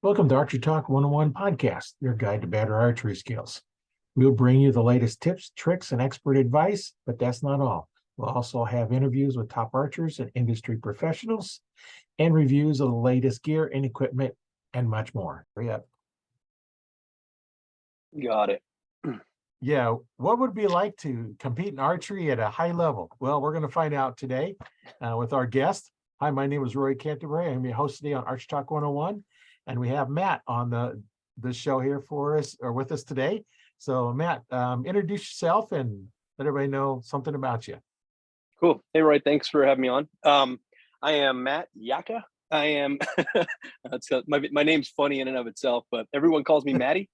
Welcome to Archery Talk 101 podcast, your guide to better archery skills. We'll bring you the latest tips, tricks, and expert advice, but that's not all. We'll also have interviews with top archers and industry professionals and reviews of the latest gear and equipment and much more. Hurry up. Got it. Yeah, what would it be like to compete in archery at a high level? Well, we're going to find out today with our guest. Hi, my name is Roy Canterbury. I'm your host today on Archery Talk 101. And we have Matt on the show here for us or with us today. So Matt, introduce yourself and let everybody know something about you. Cool. Hey, Roy, thanks for having me on. I am Matt Yacca. I am, my name's funny in and of itself, but everyone calls me Matty.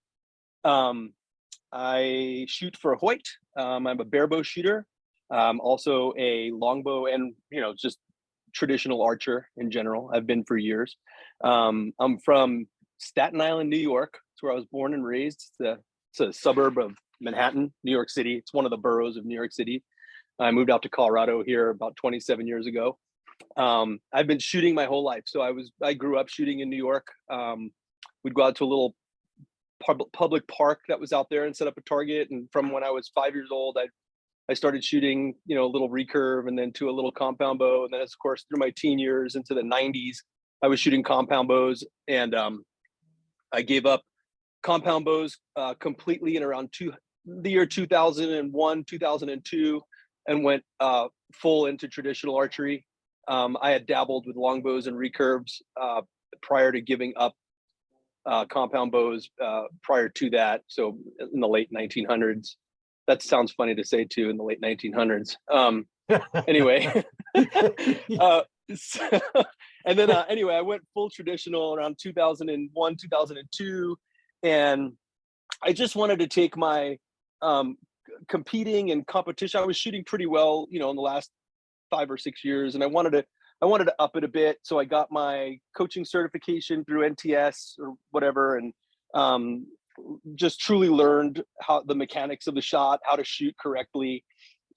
I shoot for Hoyt. I'm a barebow shooter. Also a longbow and, just traditional archer in general. I've been for years. I'm from Staten Island, New York. It's where I was born and raised. It's a suburb of Manhattan, New York City. It's one of the boroughs of New York City. I moved out to Colorado here about 27 years ago. I've been shooting my whole life. So I grew up shooting in New York. We'd go out to a little public park that was out there and set up a target. And from when I was 5 years old, I started shooting, a little recurve and then to a little compound bow. And then, of course, through my teen years into the 90s, I was shooting compound bows. And I gave up compound bows completely in around the year 2001, 2002, and went full into traditional archery. I had dabbled with longbows and recurves prior to giving up compound bows prior to that. So in the late 1900s. That sounds funny to say too, in the late 1900s. Anyway, and then anyway, I went full traditional around 2001, 2002, and I just wanted to take my competing and competition. I was shooting pretty well, in the last 5 or 6 years, and I wanted to up it a bit. So I got my coaching certification through NTS or whatever, and just truly learned how the mechanics of the shot, how to shoot correctly,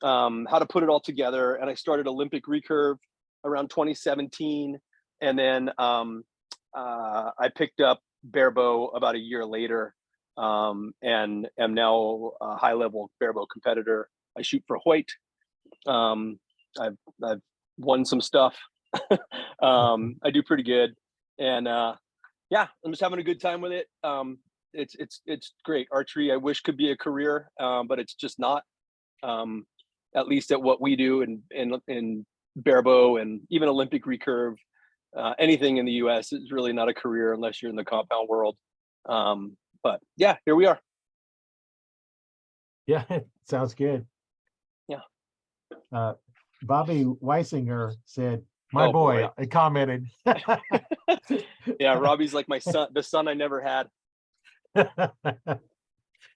how to put it all together. And I started Olympic recurve around 2017. And then I picked up barebow about a year later and am now a high level barebow competitor. I shoot for Hoyt. I've won some stuff. I do pretty good. And yeah, I'm just having a good time with it. It's great. Archery, I wish could be a career, but it's just not. At least at what we do in barebow and even Olympic recurve, anything in the U.S. is really not a career unless you're in the compound world. But yeah, here we are. Yeah, sounds good. Yeah. Bobby Weisinger said, "My boy," I commented. Yeah, Robbie's like my son, the son I never had.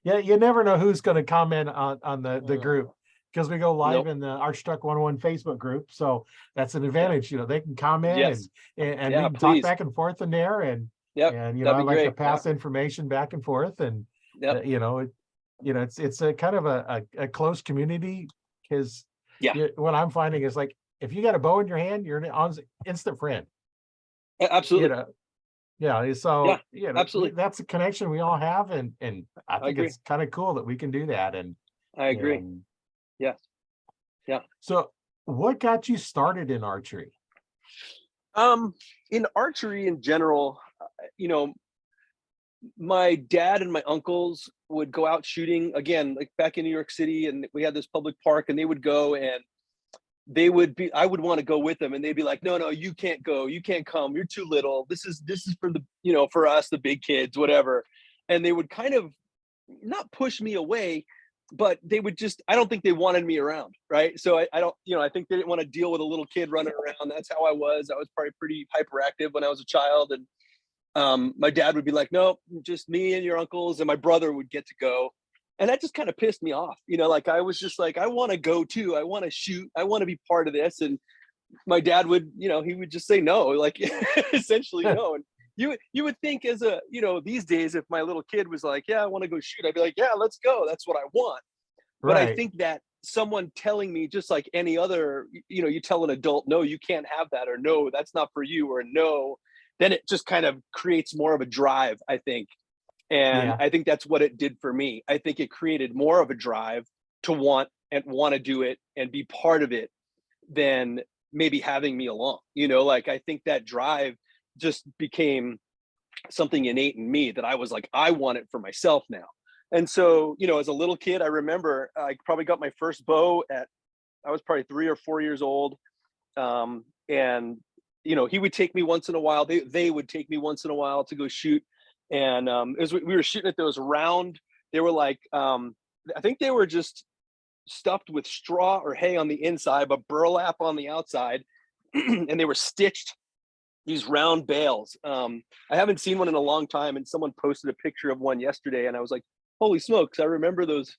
Yeah, you never know who's going to comment on the group because we go live in the Archery Talk 101 Facebook group. So that's an advantage. They can comment and we can talk back and forth in there. And I like to pass information back and forth. And it's a kind of a close community because what I'm finding is like if you got a bow in your hand, you're an instant friend. Absolutely. Yeah, so absolutely, that's a connection we all have, and I think it's kind of cool that we can do that. And I agree. Yes. Yeah. So, what got you started in archery? In archery in general, my dad and my uncles would go out shooting again, like back in New York City, and we had this public park, and they would go and I would want to go with them, and they'd be like, no, you can't go. You can't come. You're too little. This is for the, for us, the big kids, whatever. And they would kind of not push me away, but they would I don't think they wanted me around. Right. So I don't, I think they didn't want to deal with a little kid running around. That's how I was. I was probably pretty hyperactive when I was a child. And my dad would be like, no, just me and your uncles, and my brother would get to go. And that just kind of pissed me off. I was just like, I want to go too. I want to shoot. I want to be part of this. And my dad would, he would just say no, like essentially no. And you would think as these days, if my little kid was like, yeah, I want to go shoot, I'd be like, yeah, let's go. That's what I want. But I think that someone telling me, just like any other, you tell an adult, no, you can't have that, or no, that's not for you, or no, then it just kind of creates more of a drive, I think. And Yeah. I think that's what it did for me. I think it created more of a drive to want to do it and be part of it than maybe having me along. Like I think that drive just became something innate in me that I was like, I want it for myself now. And so, as a little kid, I remember I probably got my first bow I was probably 3 or 4 years old. And he would take me once in a while. They would take me once in a while to go shoot. And as we were shooting at those round, they were like, I think they were just stuffed with straw or hay on the inside, but burlap on the outside. And they were stitched, these round bales. I haven't seen one in a long time, and someone posted a picture of one yesterday, and I was like, holy smokes, I remember those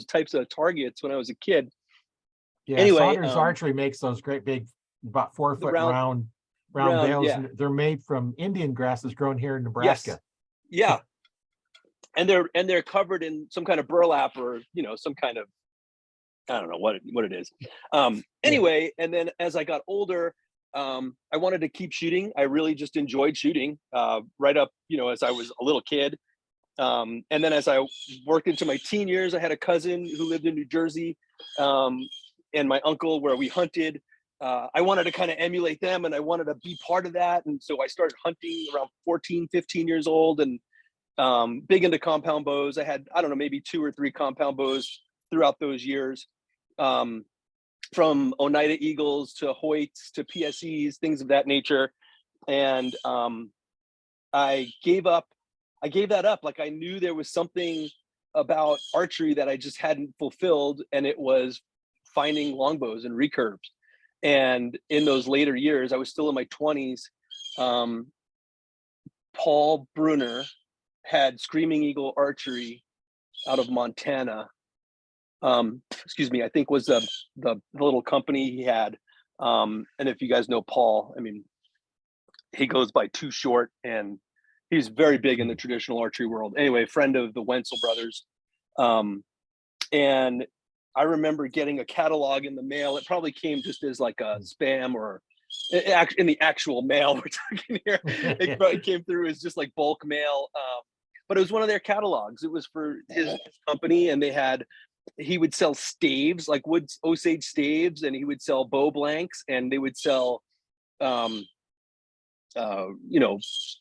types of targets when I was a kid. Yeah, Anyway, Saunders Archery makes those great big, about 4 foot round round bales. yeah. And they're made from Indian grasses grown here in Yes. Nebraska. Yeah. And they're covered in some kind of burlap or some kind of, I don't know what it is. Anyway, and then as I got older, I wanted to keep shooting. I really just enjoyed shooting right up, as I was a little kid. And then as I worked into my teen years, I had a cousin who lived in New Jersey, and my uncle, where we hunted. I wanted to kind of emulate them, and I wanted to be part of that. And so I started hunting around 14, 15 years old, and big into compound bows. I had, I don't know, maybe 2 or 3 compound bows throughout those years, from Oneida Eagles to Hoyts to PSEs, things of that nature. And I gave that up. Like I knew there was something about archery that I just hadn't fulfilled, and it was finding longbows and recurves. And in those later years, I was still in my 20s. Paul Bruner had Screaming Eagle Archery out of Montana. Excuse me, I think was the little company he had. And if you guys know Paul, I mean, he goes by Too Short, and he's very big in the traditional archery world. Anyway, friend of the Wenzel brothers. And I remember getting a catalog in the mail. It probably came just as like a spam, or in the actual mail we're talking here. It probably came through as just like bulk mail. But it was one of their catalogs. It was for his company, and he would sell staves, like wood Osage staves, and he would sell bow blanks, and they would sell,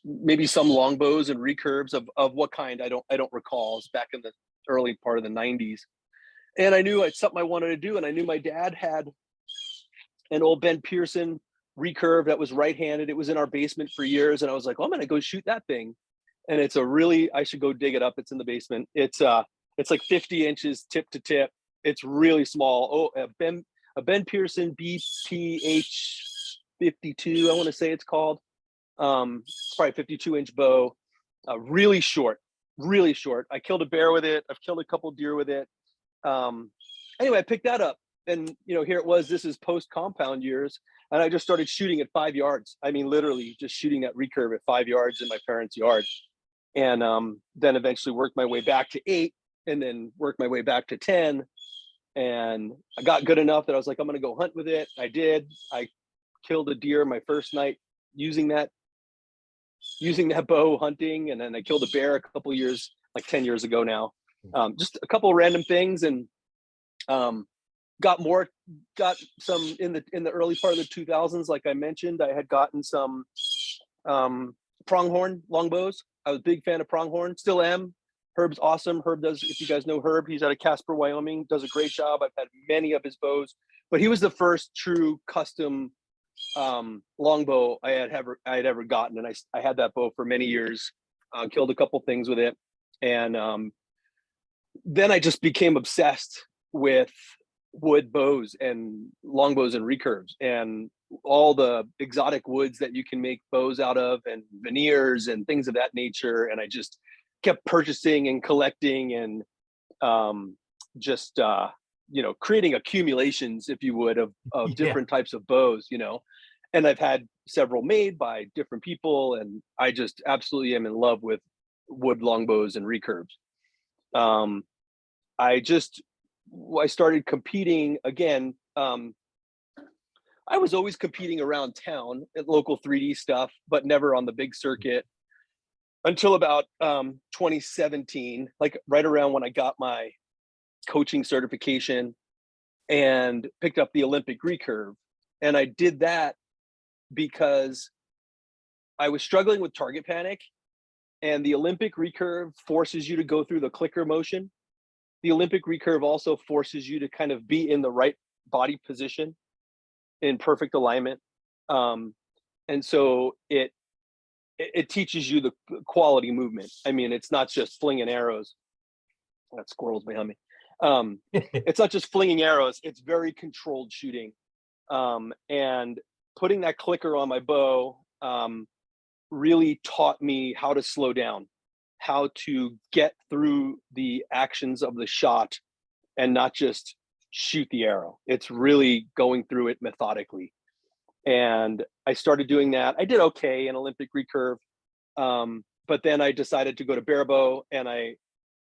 maybe some longbows and recurves of what kind, I don't recall. It's back in the early part of the 90s. And I knew it's something I wanted to do. And I knew my dad had an old Ben Pearson recurve that was right-handed. It was in our basement for years. And I was like, well, I'm going to go shoot that thing. And I should go dig it up. It's in the basement. It's like 50 inches tip to tip. It's really small. Oh, a Ben Pearson BPH 52, I want to say it's called. It's probably a 52-inch bow. Really short. I killed a bear with it. I've killed a couple deer with it. Anyway, I picked that up, and here it was. This is post compound years, and I just started shooting at 5 yards. I mean, literally just shooting that recurve at 5 yards in my parents' yard, and then eventually worked my way back to 8, and then worked my way back to 10, and I got good enough that I was like, I'm going to go hunt with it. I did. I killed a deer my first night using that bow hunting, and then I killed a bear a couple years, like 10 years ago now. Just a couple of random things, and got some in the early part of the 2000s. Like I mentioned, I had gotten some pronghorn longbows. I was a big fan of pronghorn, still am. Herb's awesome. Herb does, if you guys know Herb, he's out of Casper, Wyoming, does a great job. I've had many of his bows, but he was the first true custom longbow I had ever gotten, and I had that bow for many years. Killed a couple things with it, and then I just became obsessed with wood bows and longbows and recurves and all the exotic woods that you can make bows out of, and veneers and things of that nature. And I just kept purchasing and collecting, and just creating accumulations, if you would, of different types of bows, and I've had several made by different people, and I just absolutely am in love with wood longbows and recurves. I started competing again I was always competing around town at local 3D stuff, but never on the big circuit until about 2017, like right around when I got my coaching certification and picked up the Olympic recurve. And I did that because I was struggling with target panic, and the Olympic recurve forces you to go through the clicker motion. The Olympic recurve also forces you to kind of be in the right body position in perfect alignment. And so it teaches you the quality movement. I mean, it's not just flinging arrows. That squirrel's behind me. It's not just flinging arrows, it's very controlled shooting. And putting that clicker on my bow really taught me how to slow down, how to get through the actions of the shot and not just shoot the arrow. It's really going through it methodically. And I started doing that. I did okay in Olympic recurve, but then I decided to go to barebow, and I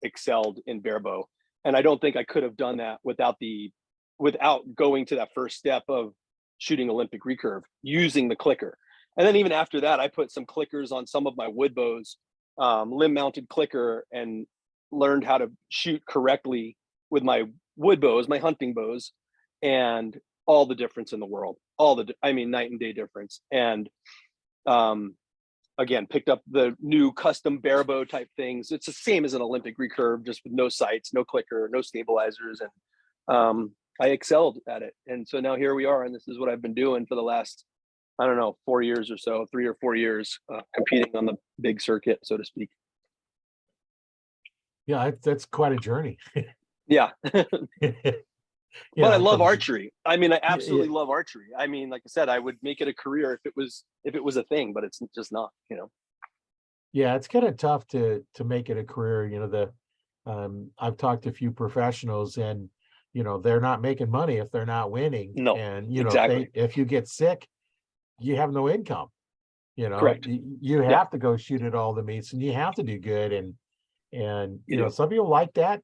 excelled in barebow. And I don't think I could have done that without going to that first step of shooting Olympic recurve using the clicker. And then even after that, I put some clickers on some of my wood bows, limb mounted clicker, and learned how to shoot correctly with my wood bows, my hunting bows, and all the difference in the world, night and day difference. And again, picked up the new custom barebow type things. It's the same as an Olympic recurve, just with no sights, no clicker, no stabilizers. And I excelled at it. And so now here we are. And this is what I've been doing for the last, I don't know, 4 years or so, 3 or 4 years, competing on the big circuit, so to speak. Yeah, that's quite a journey. Yeah. Yeah, but I love because archery. I mean, I absolutely yeah, love archery. I mean, like I said, I would make it a career if it was a thing, but it's just not, yeah, it's kind of tough to make it a career. I've talked to a few professionals, and they're not making money if they're not winning. No, And exactly. if you get sick, you have no income. Correct. You Yep. have to go shoot at all the meets, and you have to do good. And You do. some people like that.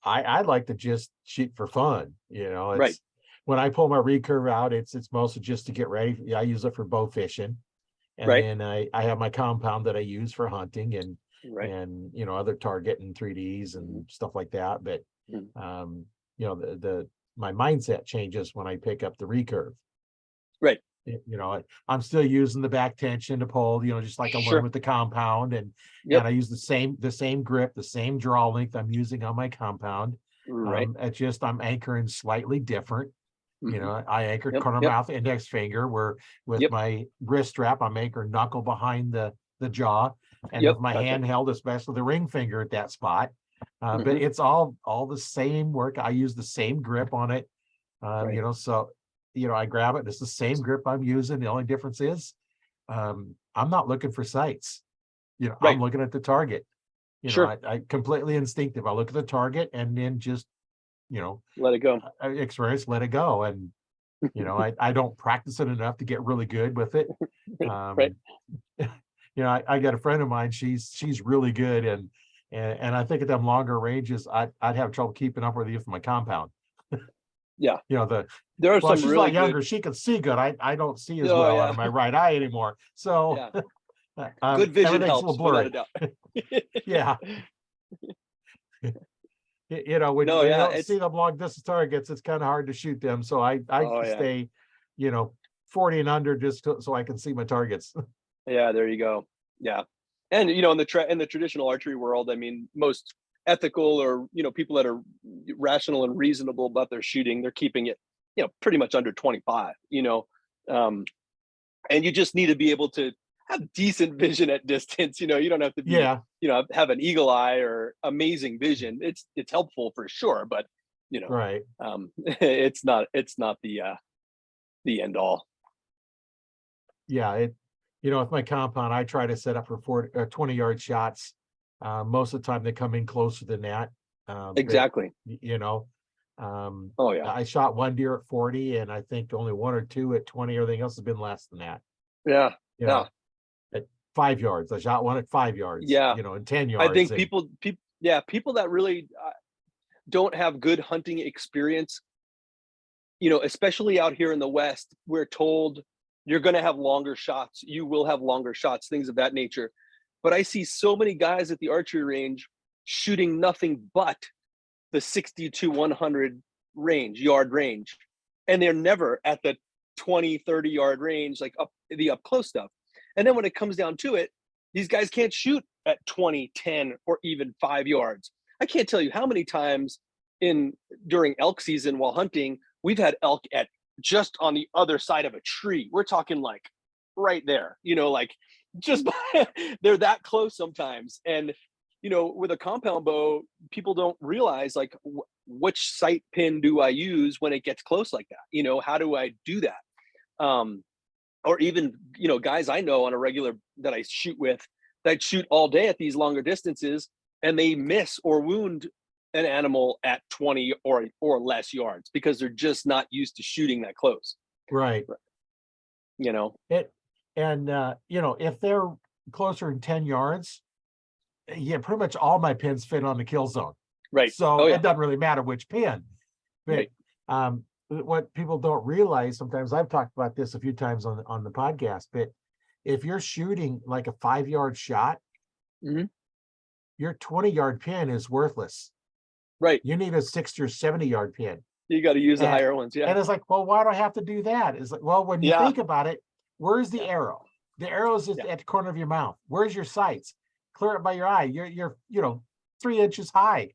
I like to just shoot for fun. Right. It's when I pull my recurve out, it's mostly just to get ready. Yeah, I use it for bow fishing, and Right. then I have my compound that I use for hunting Right. and other target and 3Ds Mhm. and stuff like that. But Mhm. the my mindset changes when I pick up the recurve. Right. I'm still using the back tension to pull, just like I learned Sure. with the compound, and Yep. I use the same grip, the same draw length I'm using on my compound. Right. It's just I'm anchoring slightly different. Hmm. I anchored Yep. corner Yep. mouth, index finger, where with Yep. my wrist strap, I'm anchoring knuckle behind the jaw, and Yep. with my Gotcha. handheld, especially the ring finger at that spot. But Hmm. it's all the same work. I use the same grip on it. Right. So I grab it. It's the same grip I'm using. The only difference is I'm not looking for sights. I'm Right. looking at the target. Sure. I completely instinctive. I look at the target and then just, you know, Let it go. experience, let it go. And, I don't practice it enough to get really good with it. Right. Um, I got a friend of mine, she's really good. And I think at them longer ranges, I'd have trouble keeping up with you from my compound. Yeah. You know, the There are Well, some she's a really lot good. younger. She can see good. I don't see as Oh well out yeah. of my right eye anymore. So Yeah. Good vision everything's a little helps without a blurry. doubt. Yeah. When No, you yeah, don't it's see them long distance targets, it's kind of hard to shoot them. So I oh yeah. stay, you know, 40 and under so I can see my targets. Yeah, there you go. Yeah. And in the traditional archery world, I mean, most ethical or people that are rational and reasonable about their shooting, they're keeping it, pretty much under 25, Um and you just need to be able to have decent vision at distance. You don't have to be, Yeah, have an eagle eye or amazing vision. It's helpful for sure, but right. it's not the end all. Yeah, with my compound, I try to set up for 40 or 20-yard shots. Most of the time they come in closer than that. But Exactly. y- you know, um, Oh yeah. I shot one deer at 40, and I think only one or two at 20. Everything else has been less than that. Yeah. You Yeah. know, at 5 yards, I shot one at 5 yards. Yeah. And 10 I yards, think and people that really don't have good hunting experience especially out here in the West, we're told you're going to have longer shots. You will have longer shots, things of that nature. But I see so many guys at the archery range shooting nothing but the 60 to 100 yard range. And they're never at the 20, 30 yard range, like the up close stuff. And then when it comes down to it, these guys can't shoot at 20, 10, or even 5 yards. I can't tell you how many times during elk season while hunting, we've had elk at just on the other side of a tree. We're talking like right there, like just they're that close sometimes. And with a compound bow, people don't realize like which sight pin do I use when it gets close like that. How do I do that? Or even guys I know on a regular that I shoot with, that shoot all day at these longer distances, and they miss or wound an animal at 20 or less yards because they're just not used to shooting that close. Right. If they're closer than 10 yards, yeah, pretty much all my pins fit on the kill zone. Right. So it doesn't really matter which pin. But right. What people don't realize, sometimes I've talked about this a few times on the podcast, but if you're shooting like a 5 yard shot, mm-hmm. your 20 yard pin is worthless. Right. You need a 60 or 70 yard pin. You got to use the higher ones. Yeah. And it's like, well, why do I have to do that? It's like, well, when you think about it, where's the arrow? The arrow is at the corner of your mouth. Where's your sights? Clear it by your eye. You're 3 inches high.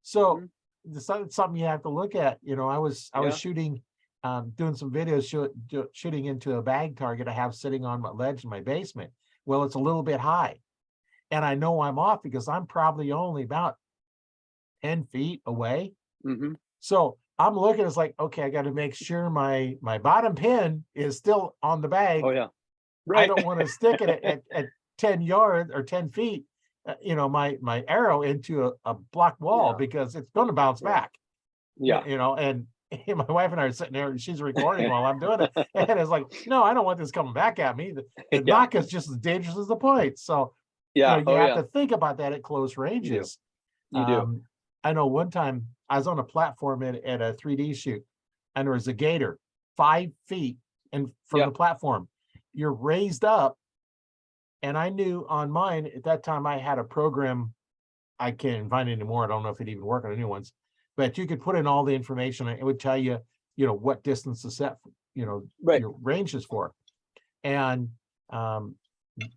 So mm-hmm. It's something you have to look at. I was shooting, doing some videos shooting into a bag target I have sitting on my ledge in my basement. Well, it's a little bit high, and I know I'm off because I'm probably only about 10 feet away. Mm-hmm. So I'm looking, it's like, okay, I got to make sure my bottom pin is still on the bag. Oh yeah. Right. I don't want to stick it at 10 yards or 10 feet, my arrow into a block wall because it's going to bounce back. Yeah. And my wife and I are sitting there and she's recording while I'm doing it. And it's like, no, I don't want this coming back at me. The knock is just as dangerous as the point. So you have to think about that at close ranges. You do. I know one time I was on a platform at a 3D shoot, and there was a gator 5 feet and from the platform. You're raised up, and I knew on mine at that time I had a program. I can't find it anymore. I don't know if it even worked on the new ones, but you could put in all the information and it would tell you, what distance to set, your ranges for. And I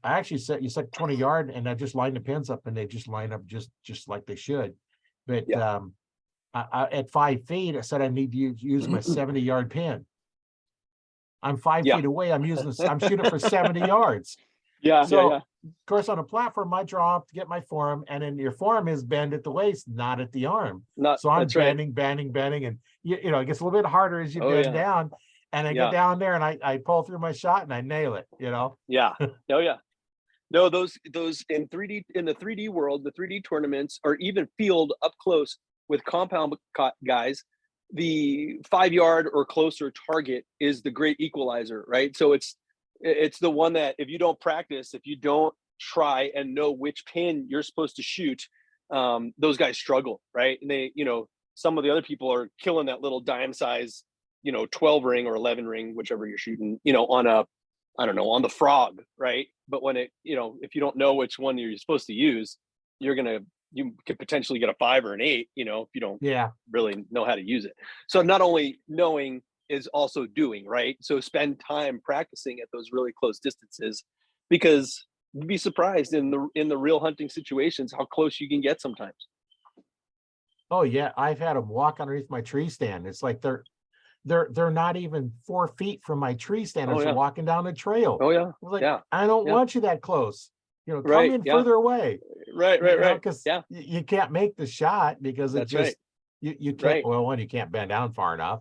actually you set 20 yard, and I just lined the pins up, and they just line up just like they should. But I, at 5 feet, I said I need to use my 70 yard pin. I'm 5 feet away. I'm shooting for 70 yards. Of course, on a platform, I draw up to get my form, and then your form is bend at the waist, not at the arm. So I'm bending, and it gets a little bit harder as you bend down. And I get down there, and I pull through my shot, and I nail it. Yeah. Oh yeah. No, those in 3D, in the 3D world, the 3D tournaments, or even field up close with compound guys, the 5 yard or closer target is the great equalizer, right? So it's the one that if you don't practice, if you don't try and know which pin you're supposed to shoot, those guys struggle, right? And they, some of the other people are killing that little dime size, 12 ring or 11 ring, whichever you're shooting, on the frog, right? But when if you don't know which one you're supposed to use, you could potentially get a 5 or an 8, if you don't really know how to use it. So not only knowing is also doing, right? So spend time practicing at those really close distances, because you'd be surprised in the real hunting situations how close you can get sometimes. Oh yeah, I've had them walk underneath my tree stand. It's like they're not even 4 feet from my tree stand as they're walking down the trail. Oh yeah. I was like, I don't want you that close. Come in further away. Right. Because you can't make the shot because it just you can't. Well, one, you can't bend down far enough.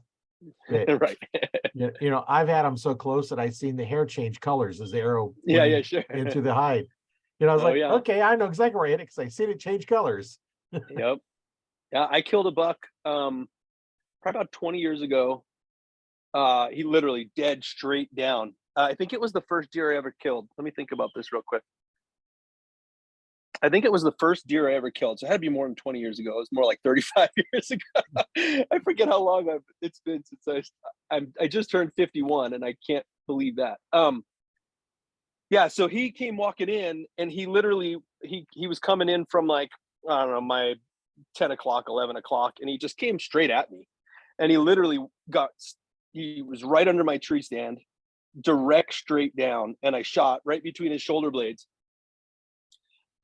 But, right. I've had them so close that I've seen the hair change colors as the arrow sure. into the hide. I was okay, I know exactly where I hit it because I seen it change colors. Yep. Yeah, I killed a buck probably about 20 years ago. He literally dead straight down. I think it was the first deer I ever killed. Let me think about this real quick. I think it was the first deer I ever killed. So it had to be more than 20 years ago. It was more like 35 years ago. I forget how long it's been since I just turned 51, and I can't believe that. Yeah, so he came walking in, and he literally he was coming in from like, I don't know, my 10 o'clock, 11 o'clock, and he just came straight at me. And he was right under my tree stand, direct straight down, and I shot right between his shoulder blades.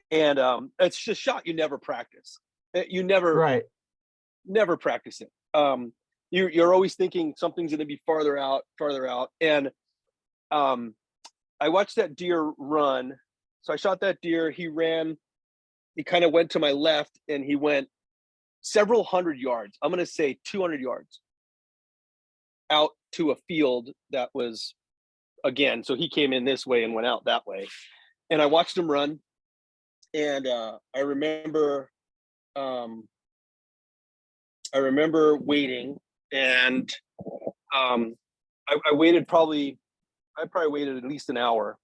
And it's just shot you never practice. You Right. never practice it. You're always thinking something's going to be farther out. And I watched that deer run. So I shot that deer. He ran. He kind of went to my left, and he went several hundred yards. I'm going to say 200 yards out to a field that was, again, so he came in this way and went out that way. And I watched him run. And I remember waiting, and I waited I probably waited at least an hour,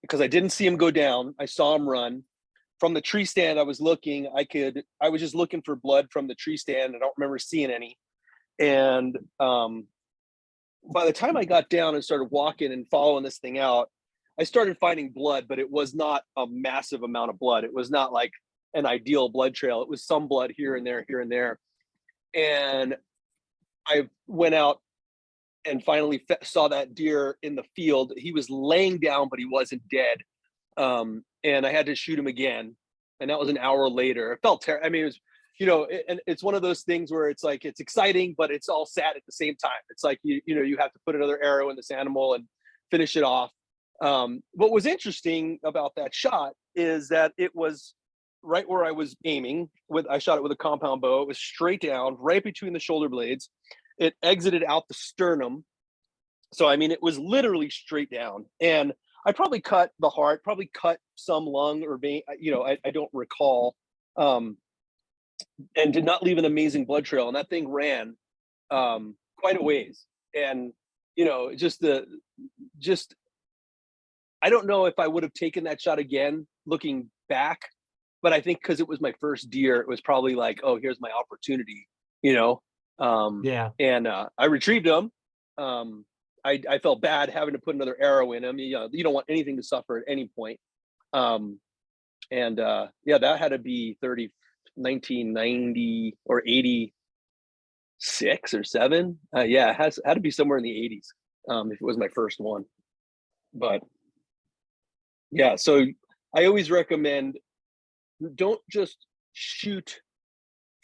because I didn't see him go down. I saw him run. From the tree stand, I was looking. I was just looking for blood from the tree stand. I don't remember seeing any. And by the time I got down and started walking and following this thing out, I started finding blood, but it was not a massive amount of blood. It was not like an ideal blood trail. It was some blood here and there, here and there. And I went out and finally saw that deer in the field. He was laying down, but he wasn't dead. And I had to shoot him again. And that was an hour later. It felt terrible. I mean, it was, and it's one of those things where it's like, it's exciting, but it's all sad at the same time. It's like, you have to put another arrow in this animal and finish it off. What was interesting about that shot is that it was right where I was aiming I shot it with a compound bow. It was straight down, right between the shoulder blades. It exited out the sternum. So, I mean, it was literally straight down, and I probably cut the heart, probably cut some lung or vein, I don't recall, and did not leave an amazing blood trail. And that thing ran, quite a ways. And, I don't know if I would have taken that shot again looking back, but I think because it was my first deer, it was probably like, oh, here's my opportunity, Yeah. and I retrieved him. I felt bad having to put another arrow in him. You don't want anything to suffer at any point. Yeah, that had to be 1990 or 86 or 7. Yeah, it had to be somewhere in the 80s, if it was my first one. But yeah, so I always recommend, don't just shoot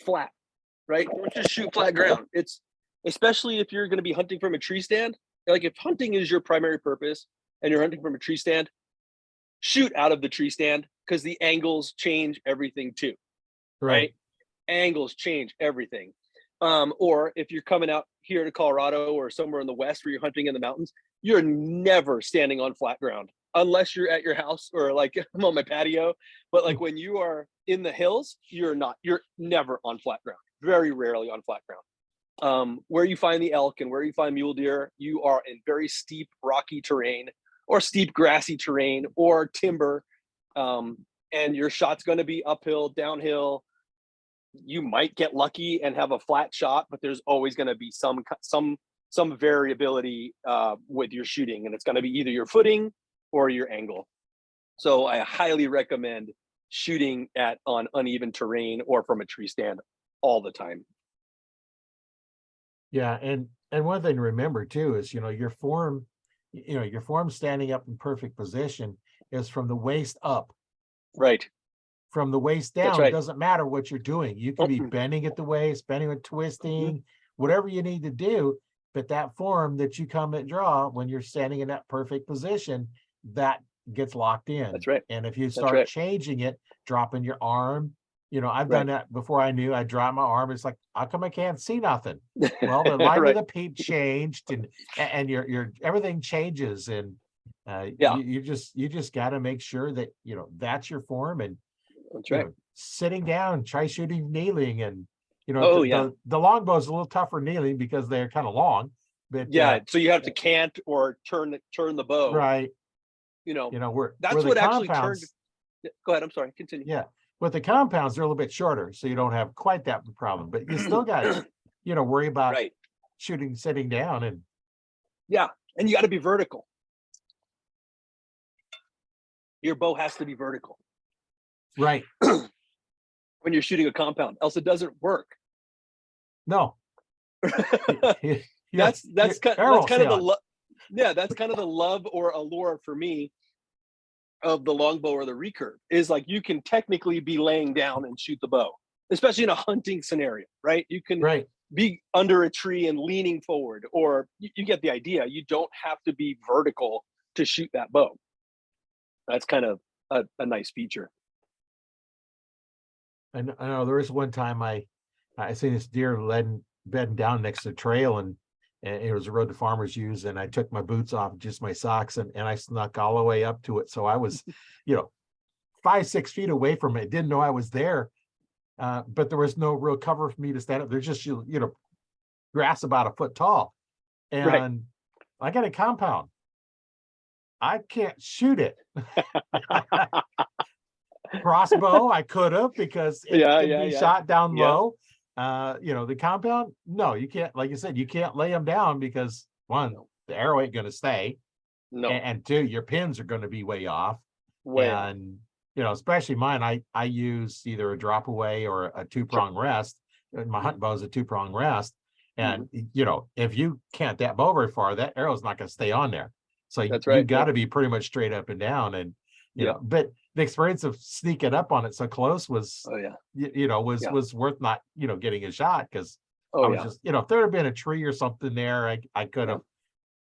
flat, right? Don't just shoot flat ground. It's, especially if you're going to be hunting from a tree stand. Like, if hunting is your primary purpose and you're hunting from a tree stand, shoot out of the tree stand, because the angles change everything too. Right? Angles change everything. Or if you're coming out here to Colorado or somewhere in the West where you're hunting in the mountains, you're never standing on flat ground unless you're at your house, or like I'm on my patio. But like when you are in the hills, you're never on flat ground, very rarely on flat ground. Where you find the elk and where you find mule deer, you are in very steep, rocky terrain, or steep, grassy terrain, or timber. And your shot's going to be uphill, downhill. You might get lucky and have a flat shot, but there's always going to be some variability with your shooting, and it's going to be either your footing or your angle. So I highly recommend shooting on uneven terrain or from a tree stand all the time. Yeah, and one thing to remember too is, your form standing up in perfect position is from the waist up. Right. From the waist down, right. It doesn't matter what you're doing. You can be bending at the waist, bending with twisting, whatever you need to do. But that form that you come and draw when you're standing in that perfect position, that gets locked in. That's right. And if you start changing it, dropping your arm, I've done that before. I knew I dropped my arm. It's like, how come I can't see nothing? Well, the line of the peep changed, and your everything changes, and you just got to make sure that that's your form. And that's right. Sitting down, try shooting kneeling, and the longbow is a little tougher kneeling because they're kind of long. But so you have to cant or turn the bow. Right. That's where what the actually turned. Go ahead. I'm sorry. Continue. Yeah. With the compounds, they're a little bit shorter, so you don't have quite that problem, but you still got, worry about Right. shooting sitting down and Yeah. And you got to be vertical. Your bow has to be vertical right. when you're shooting a compound, else it doesn't work. No. That's kind arrow of shot. that's kind of the love or allure for me of the longbow or the recurve, is like you can technically be laying down and shoot the bow, especially in a hunting scenario, right? You can Right. be under a tree and leaning forward, or you get the idea. You don't have to be vertical to shoot that bow. That's kind of a nice feature. I know there was one time I seen this deer bedding down next to the trail, and it was a road the farmers use, and I took my boots off, just my socks, and I snuck all the way up to it. So I was, 5-6 feet away from it. Didn't know I was there, but there was no real cover for me to stand up. There's just grass about a foot tall, and Right. I got a compound. I can't shoot it. Crossbow, I could have, because it Yeah, can yeah, be yeah. shot down Yeah. low. The compound, no, you can't. Like you said, you can't lay them down because one, the arrow ain't going to stay, No, and two, your pins are going to be way off. way off. And especially mine, I use either a drop away or a two-prong rest. My hunting bow is a two-prong rest, and if you can't that bow very far, that arrow's not going to stay on there. So That's you right. got Yeah. to be pretty much straight up and down, and Yeah. but the experience of sneaking up on it so close was Oh yeah. Yeah. was worth not getting a shot, because I Oh was yeah. just if there had been a tree or something there, I could have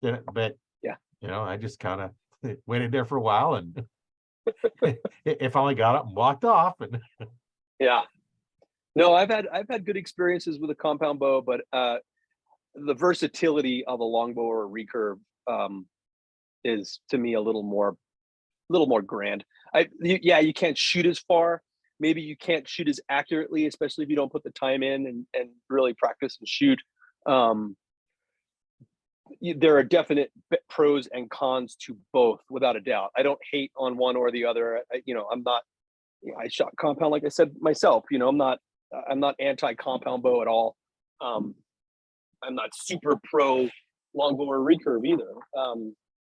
did it, but Yeah. I just kind of went in there for a while, and it finally got up and walked off. And Yeah. No, I've had good experiences with a compound bow, but the versatility of a longbow or a recurve is, to me, a little more grand. You can't shoot as far. Maybe you can't shoot as accurately, especially if you don't put the time in and really practice and shoot. There are definite pros and cons to both, without a doubt. I don't hate on one or the other. I'm not. I shot compound, like I said myself. I'm not anti compound bow at all. I'm not super pro longbow or recurve either.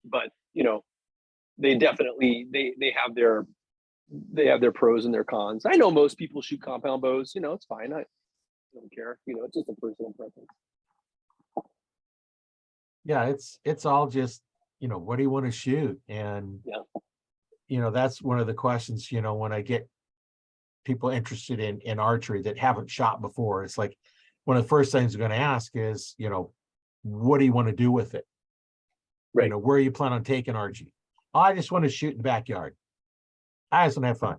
But they definitely they have their pros and their cons. I know most people shoot compound bows. It's fine. I don't care. It's just a personal preference. yeah, it's all just what do you want to shoot? And that's one of the questions, when I get people interested in archery that haven't shot before. It's like one of the first things I'm going to ask is, what do you want to do with it? Right. Where you plan on taking archery? I just want to shoot in the backyard. I just want to have fun.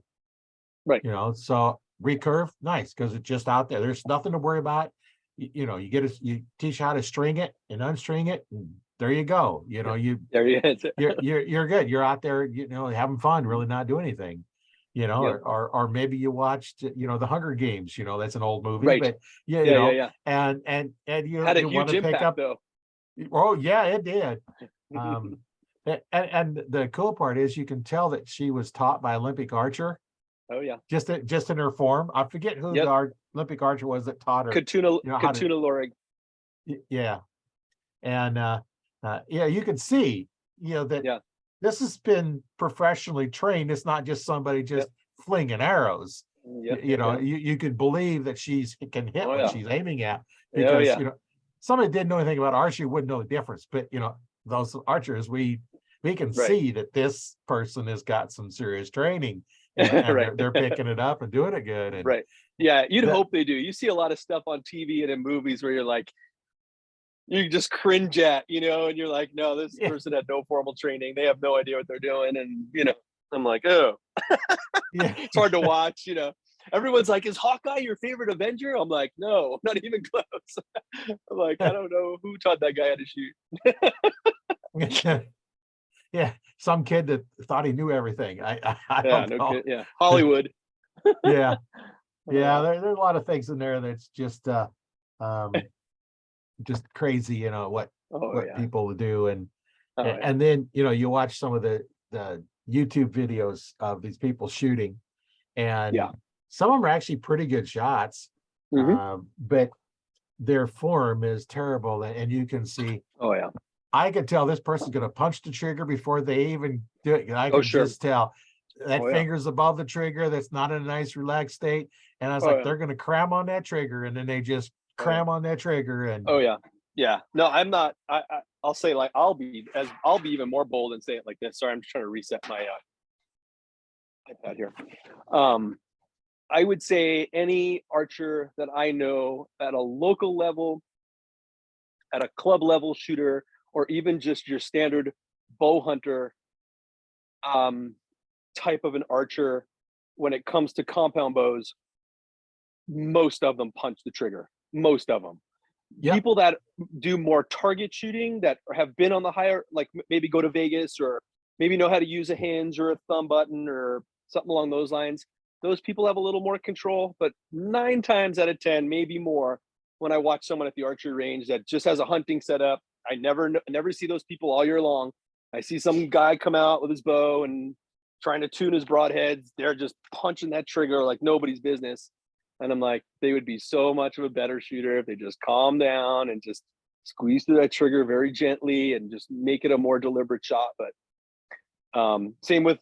Right. So recurve, nice, because it's just out there. There's nothing to worry about. You teach how to string it and unstring it, and there you go. There you you're good. You're out there, having fun, really not doing anything. Or maybe you watched, the Hunger Games. That's an old movie, Right. but Yeah. and you Had a you want huge to pick impact, up. though. Oh yeah, it did. And the cool part is you can tell that she was taught by Olympic archer. Oh yeah. Just in her form. I forget who the Olympic archer was that taught her. Katuna Lorig. Yeah. And you can see, that this has been professionally trained. It's not just somebody just flinging arrows. You could believe that she can hit what she's aiming at, because somebody didn't know anything about archery wouldn't know the difference. But those archers, we can see that this person has got some serious training, and they're picking it up and doing it good. And you'd hope they do. You see a lot of stuff on TV and in movies where you're like, you just cringe at, and you're like, no, this person had no formal training. They have no idea what they're doing. And, I'm like, oh, it's hard to watch, Everyone's like, is Hawkeye your favorite Avenger? I'm like, no, not even close. I'm like, I don't know who taught that guy how to shoot. Yeah, some kid that thought he knew everything. I don't know. Kid, yeah, Hollywood. Yeah. There's a lot of things in there that's just crazy, what people do, and then you watch some of the YouTube videos of these people shooting, and Yeah. some of them are actually pretty good shots, Hmm. but their form is terrible, and you can see. Oh yeah. I could tell this person's going to punch the trigger before they even do it. I Oh could sure. just tell that Oh yeah. finger's above the trigger. That's not in a nice relaxed state. And I was Oh like, yeah. they're going to cram on that trigger, and then they just Oh yeah. cram on that trigger. And Oh yeah. Yeah. No, I'm not. I'll say, like, I'll be even more bold and say it like this. Sorry, I'm just trying to reset my iPad here. Um, I would say any archer that I know at a local level, at a club level shooter, or even just your standard bow hunter, um, type of an archer, when it comes to compound bows, most of them punch the trigger. Most of them. yep, People that do more target shooting, that have been on the higher, like maybe go to Vegas, or maybe know how to use a hinge or a thumb button or something along those lines, those people have a little more control. But 9 times out of 10, maybe more, when I watch someone at the archery range that just has a hunting setup, I never see those people all year long. I see some guy come out with his bow and trying to tune his broadheads. They're just punching that trigger like nobody's business. And I'm like, they would be so much of a better shooter if they just calm down and just squeeze through that trigger very gently and just make it a more deliberate shot. But same with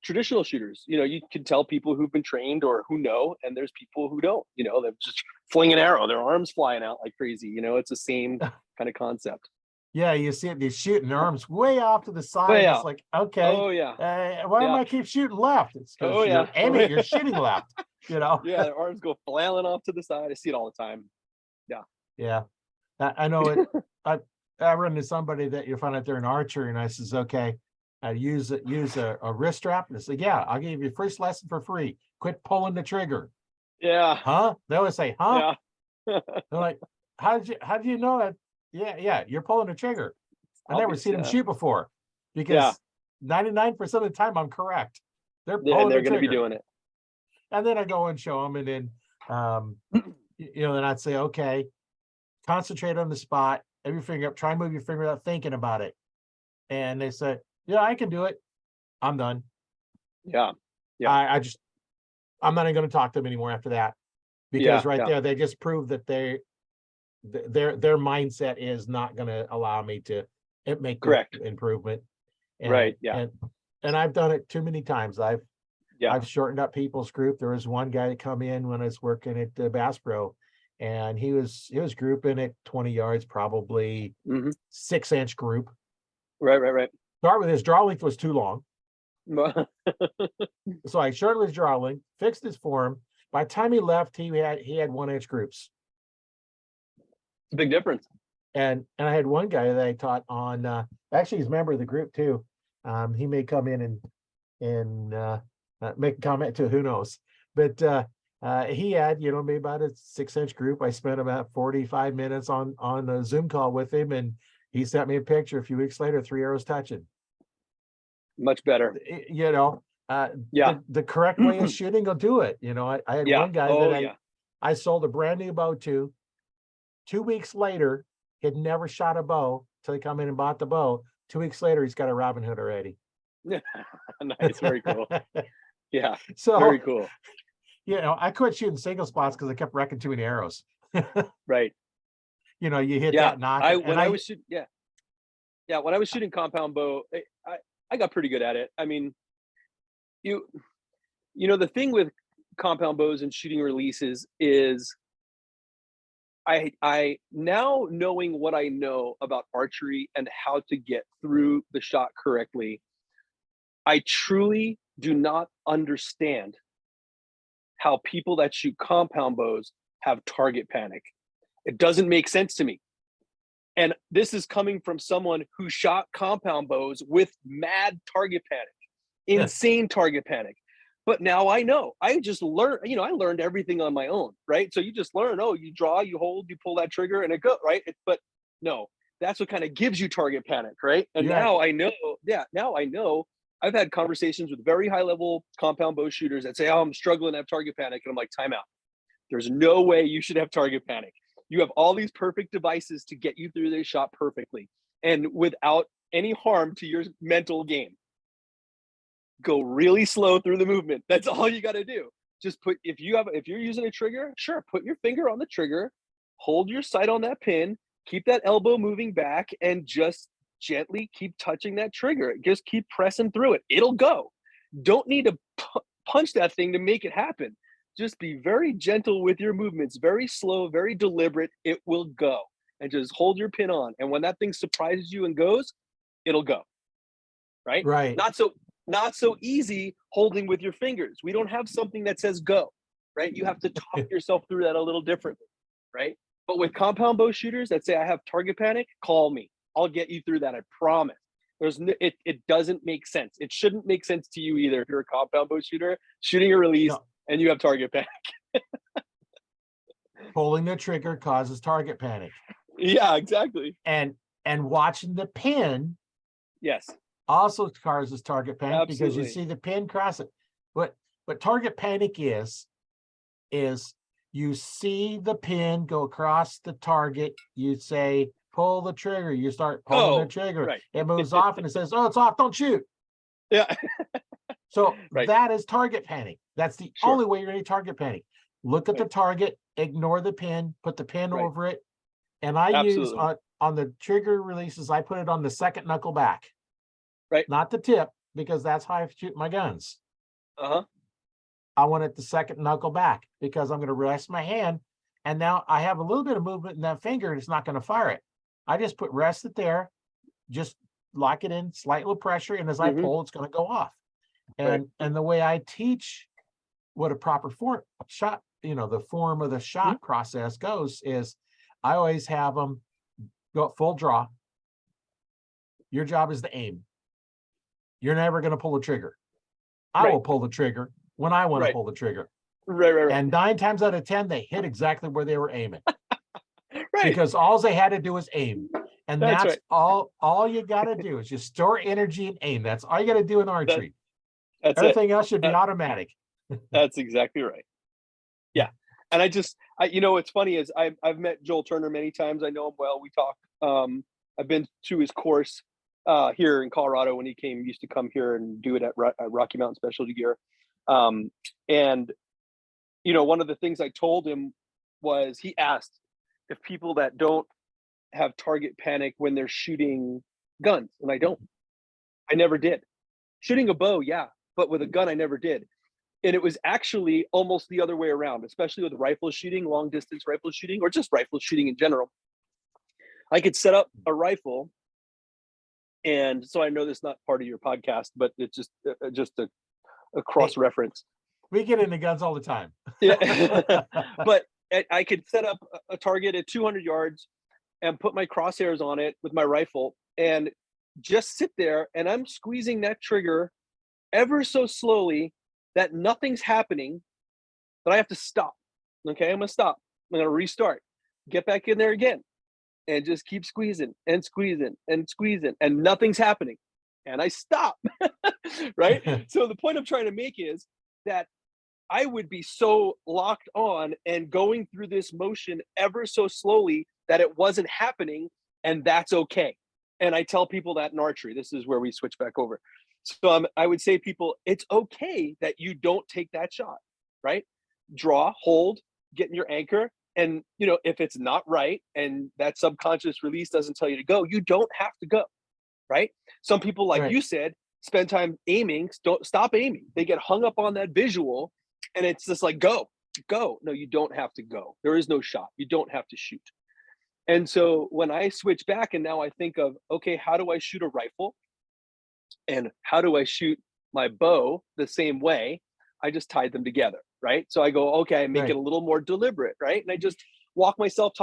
traditional shooters. You can tell people who've been trained or who know, and there's people who don't. They're just fling an arrow, their arms flying out like crazy. It's the same kind of concept. yeah, you see it, they're shooting their arms way off to the side. Way It's out. like, okay, Oh yeah. why am Yeah. I keep shooting left? It's Oh because yeah. you're aiming, you're shooting left, you know? Yeah. Their arms go flailing off to the side. I see it all the time. Yeah. Yeah. I know it. I I run into somebody that you find out they're an archer, and I says, okay, I use a wrist strap. And they say, yeah, I'll give you your first lesson for free. Quit pulling the trigger. Yeah. Huh? They always say, huh? Yeah. They're like, how did you know that? Yeah, you're pulling the trigger. I never Obvious. seen them Yeah. shoot before, Yeah. because 99% of the time I'm correct. They're Yeah. And pulling they're the going to be trigger. doing it. And then I go and show them, and then then I'd say, okay, concentrate on the spot, have your finger up, try and move your finger without thinking about it. And they said, yeah, I can do it. I'm done. Yeah. Yeah. I'm not even going to talk to them anymore after that, because Yeah. right Yeah. there, they just proved that their mindset is not going to allow me to make the Correct. improvement. And, Right. Yeah. and I've done it too many times. Yeah. I've shortened up people's group. There was one guy that come in when I was working at Bass Pro, and he was grouping at 20 yards, probably Hmm. 6-inch group. Right. Right. Right. Start with his draw length was too long. So I shortened his draw length, fixed his form. By the time he left, he had 1-inch groups. It's a big difference. And I had one guy that I taught on, actually he's a member of the group too. He may come in and make a comment too, who knows. But he had, maybe about a 6-inch group. I spent about 45 minutes on a Zoom call with him, and he sent me a picture a few weeks later, 3 arrows touching. Much better. Yeah. The correct way of shooting will do it. I had Yeah. one guy Oh that yeah. I sold a brand new bow to. 2 weeks later, he'd never shot a bow till he come in and bought the bow. 2 weeks later, he's got a Robin Hood already. Nice. Very cool. Yeah. So, Very cool. I quit shooting single spots because I kept wrecking too many arrows. Right. You hit Yeah. that knock. When I was shooting, yeah. Yeah. When I was shooting compound bow, I got pretty good at it. I mean, you the thing with compound bows and shooting releases is, I now, knowing what I know about archery and how to get through the shot correctly, I truly do not understand how people that shoot compound bows have target panic. It doesn't make sense to me. And this is coming from someone who shot compound bows with mad target panic, insane target panic. But now I know. I just learned, I learned everything on my own, right? So you just learn, you draw, you hold, you pull that trigger, and it goes, right? But no, that's what kind of gives you target panic, right? And Yeah. now I know, now I know. I've had conversations with very high level compound bow shooters that say, oh, I'm struggling to have target panic. And I'm like, time out. There's no way you should have target panic. You have all these perfect devices to get you through this shot perfectly and without any harm to your mental game. go really slow through the movement. That's all you got to do. Just if you're using a trigger, sure, put your finger on the trigger, hold your sight on that pin, keep that elbow moving back, and just gently keep touching that trigger. Just keep pressing through it. It'll go. Don't need to punch that thing to make it happen. Just be very gentle with your movements, very slow, very deliberate. It will go. And just hold your pin on. And when that thing surprises you and goes, it'll go. Right? Right. Not so easy holding with your fingers. We don't have something that says go, right? You have to talk yourself through that a little differently, right? But with compound bow shooters that say I have target panic, call me. I'll get you through that. I promise. It doesn't make sense. It shouldn't make sense to you either if you're a compound bow shooter shooting a release and you have target panic. Pulling the trigger causes target panic. Yeah, exactly. And watching the pin, yes, also causes target panic. Absolutely. Because you see the pin cross it. What target panic is you see the pin go across the target, you say pull the trigger, you start pulling the trigger, right. It moves off and it says, oh, it's off, don't shoot. Yeah. So that is target panic. That's the only way you're going to target panic. Look at the target, ignore the pin, put the pin over it. And I use on the trigger releases, I put it on the second knuckle back. Right. Not the tip, because that's how I shoot my guns. I want it the second knuckle back because I'm going to rest my hand. And now I have a little bit of movement in that finger and it's not going to fire it. I just rest it there, just lock it in, slight little pressure. And as I pull, it's going to go off. And the way I teach what a proper shot, the form of the shot process goes is I always have them go full draw. Your job is to aim. You're never going to pull the trigger. I will pull the trigger when I want to pull the trigger. Right. And 9 times out of 10, they hit exactly where they were aiming. Because all they had to do was aim. And that's all you got to do is just store energy and aim. That's all you got to do in archery. Everything else should be automatic. That's exactly right. Yeah. And what's funny is I've met Joel Turner many times. I know him well. We talk. I've been to his course here in Colorado when he used to come here and do it at Rocky Mountain Specialty Gear. And one of the things I told him was he asked if people that don't have target panic when they're shooting guns, and I never did. Shooting a bow, yeah, but with a gun, I never did. And it was actually almost the other way around, especially with rifle shooting, long distance rifle shooting, or just rifle shooting in general. I could set up a rifle, and so I know this is not part of your podcast, but it's just a cross reference. We get into guns all the time. Yeah, but I could set up a target at 200 yards and put my crosshairs on it with my rifle and just sit there, and I'm squeezing that trigger ever so slowly that nothing's happening, that I have to stop. Okay, I'm gonna stop. I'm gonna restart, get back in there again, and just keep squeezing and squeezing and squeezing, and nothing's happening. And I stop. Right? So the point I'm trying to make is that I would be so locked on and going through this motion ever so slowly that it wasn't happening, and that's okay. And I tell people that in archery, this is where we switch back over. So I would say people, it's okay that you don't take that shot, right? Draw, hold, get in your anchor. And, if it's not right and that subconscious release doesn't tell you to go, you don't have to go, right? Some people, like you said, spend time aiming, don't stop aiming. They get hung up on that visual and it's just like, go. No, you don't have to go. There is no shot. You don't have to shoot. And so when I switch back and now I think of, okay, how do I shoot a rifle? And how do I shoot my bow the same way? I just tied them together, right? So I go, okay, I make it a little more deliberate, right? And I just talk myself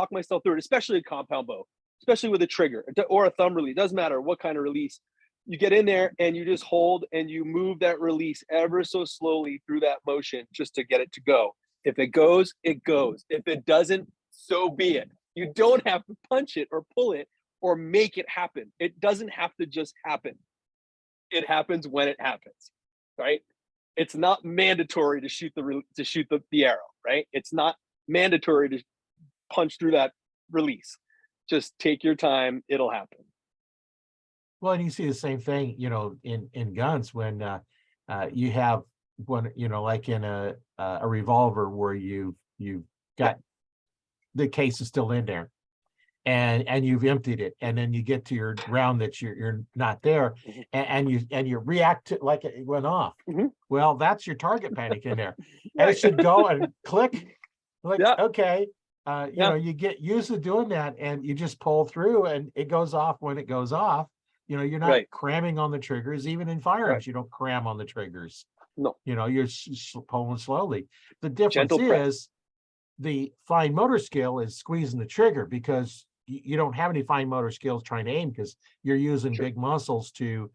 through it, especially a compound bow, especially with a trigger or a thumb release. Doesn't matter what kind of release. You get in there and you just hold and you move that release ever so slowly through that motion just to get it to go. If it goes, it goes. If it doesn't, so be it. You don't have to punch it or pull it or make it happen. It doesn't have to just happen. It happens when it happens, right? It's not mandatory to shoot the arrow, right? It's not mandatory to punch through that release. Just take your time, it'll happen. Well, and you see the same thing, in guns when You have one, like in a revolver where you've got the case is still in there, and you've emptied it, and then you get to your round that you're not there, Mhm. and you react to like it went off. Mhm. Well, that's your target panic in there, and it Right. should go and click. Like, Yeah. okay, Yeah. you get used to doing that, and you just pull through, and it goes off when it goes off. You're not Right. cramming on the triggers. Even in Right. firearms, you don't cram on the triggers. No. You're pulling slowly. The difference Gentle press. is the fine motor skill is squeezing the trigger, because you don't have any fine motor skills trying to aim, because you're using Sure. big muscles to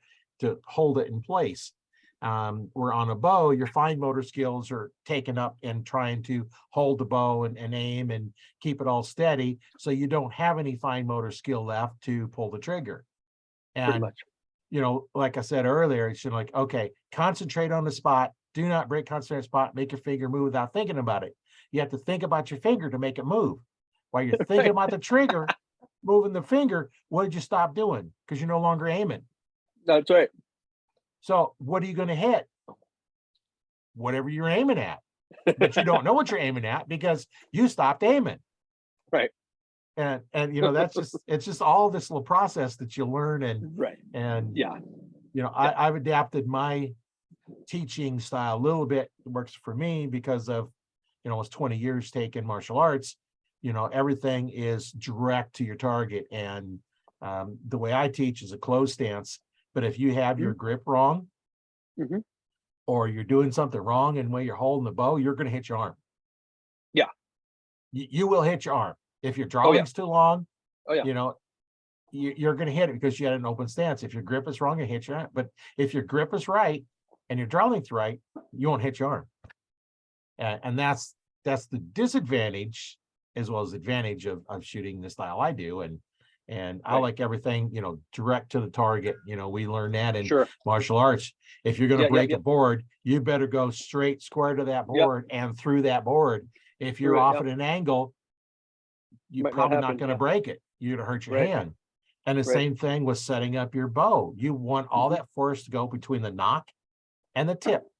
hold it in place. Where on a bow, your fine motor skills are taken up in trying to hold the bow and aim and keep it all steady. So you don't have any fine motor skill left to pull the trigger. Pretty And, much. like I said earlier, it's like, okay, concentrate on the spot. Do not break, concentrate on the spot, make your finger move without thinking about it. You have to think about your finger to make it move. While you're thinking Right. about the trigger, moving the finger, what did you stop doing? Because you're no longer aiming. That's right. So what are you going to hit? Whatever you're aiming at. But you don't know what you're aiming at because you stopped aiming. Right. And that's it's just all this little process that you learn. Right. And Yeah. I've adapted my teaching style a little bit. It works for me because of, it's 20 years taking martial arts. Everything is direct to your target. And the way I teach is a closed stance. But if you have your Mhm. grip wrong, Mhm. or you're doing something wrong in the way you're holding the bow, you're going to hit your arm. Yeah. You will hit your arm. If your Oh yeah. drawing's too long, Oh yeah. you know, you're going to hit it because you had an open stance. If your grip is wrong, it hits your arm. But if your grip is right and your draw length's right, you won't hit your arm. And that's the disadvantage as well as advantage of shooting the style I do. And I Right. like everything, direct to the target. We learn that in Sure. martial arts. If you're going to Yeah. Yep. break a Yep. board, you better go straight square to that Yep. board and through that board. If you're Through it. off Yep. at an angle, you're Might not probably not happen. going to Yeah. break it. You're going to hurt your Right. hand. And the Right. same thing with setting up your bow. You want all Mhm. that force to go between the nock and the tip.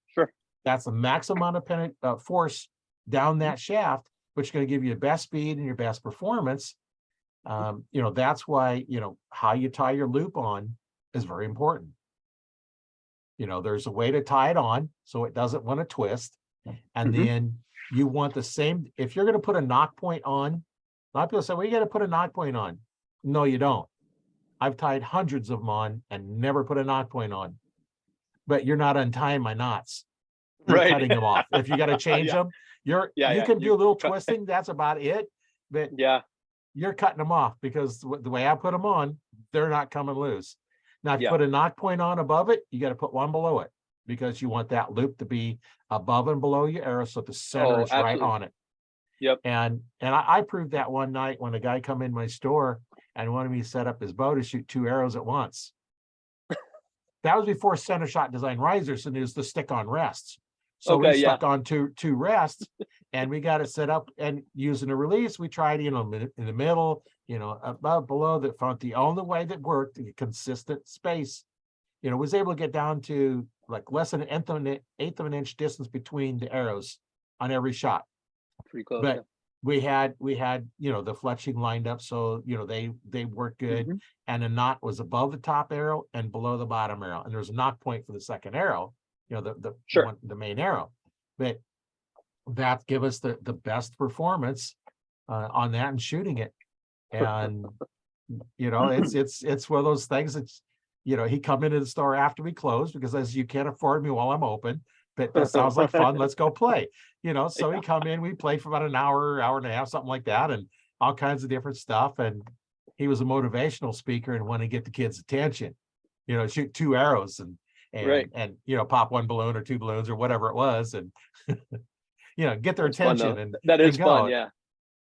Sure. That's the maximum amount of force down Mhm. that shaft, which is going to give you the best speed and your best performance. That's why, how you tie your loop on is very important. There's a way to tie it on so it doesn't want to twist. And Mhm. then you want the same, if you're going to put a knock point on, a lot of people say, well, you got to put a knock point on. No, you don't. I've tied hundreds of them on and never put a knock point on. But you're not untying my knots. You're Right. cutting them off. If you got to change Yeah. them, Yeah. you Yeah. can do a little cut- twisting. That's about it. But Yeah. you're cutting them off because the way I put them on, they're not coming loose. Now, if you Yeah. put a knock point on above it, you got to put one below it because you want that loop to be above and below your arrow so the center Oh, is right absolutely. on it. Yep. And I proved that one night when a guy come in my store and wanted me to set up his bow to shoot 2 arrows at once. That was before center shot design risers, and it was the stick on rests. So we Okay. Yeah. stuck on two rests, and we got it set up. And using a release, we tried, in the middle, above, below, the front. The only way that worked, the consistent space, was able to get down to like less than an eighth of an inch distance between the arrows on every shot. Pretty close. But we had the fletching lined up so they work Yeah. good. Mhm. And a knot was above the top arrow and below the bottom arrow, and there's a knock point for the second arrow, Sure. the main arrow. But that give us the best performance on that and shooting it. And it's one of those things that's, he come into the store after we close because as you can't afford me while I'm open, but that sounds like fun. Let's go play. So we come in, we play for about an hour and a half, something like that, and all kinds of different stuff. And he was a motivational speaker and wanted to get the kids' attention, shoot 2 arrows and Right. pop 1 balloon or 2 balloons or whatever it was, and get their That's fun attention though. and That is fun. go. Yeah.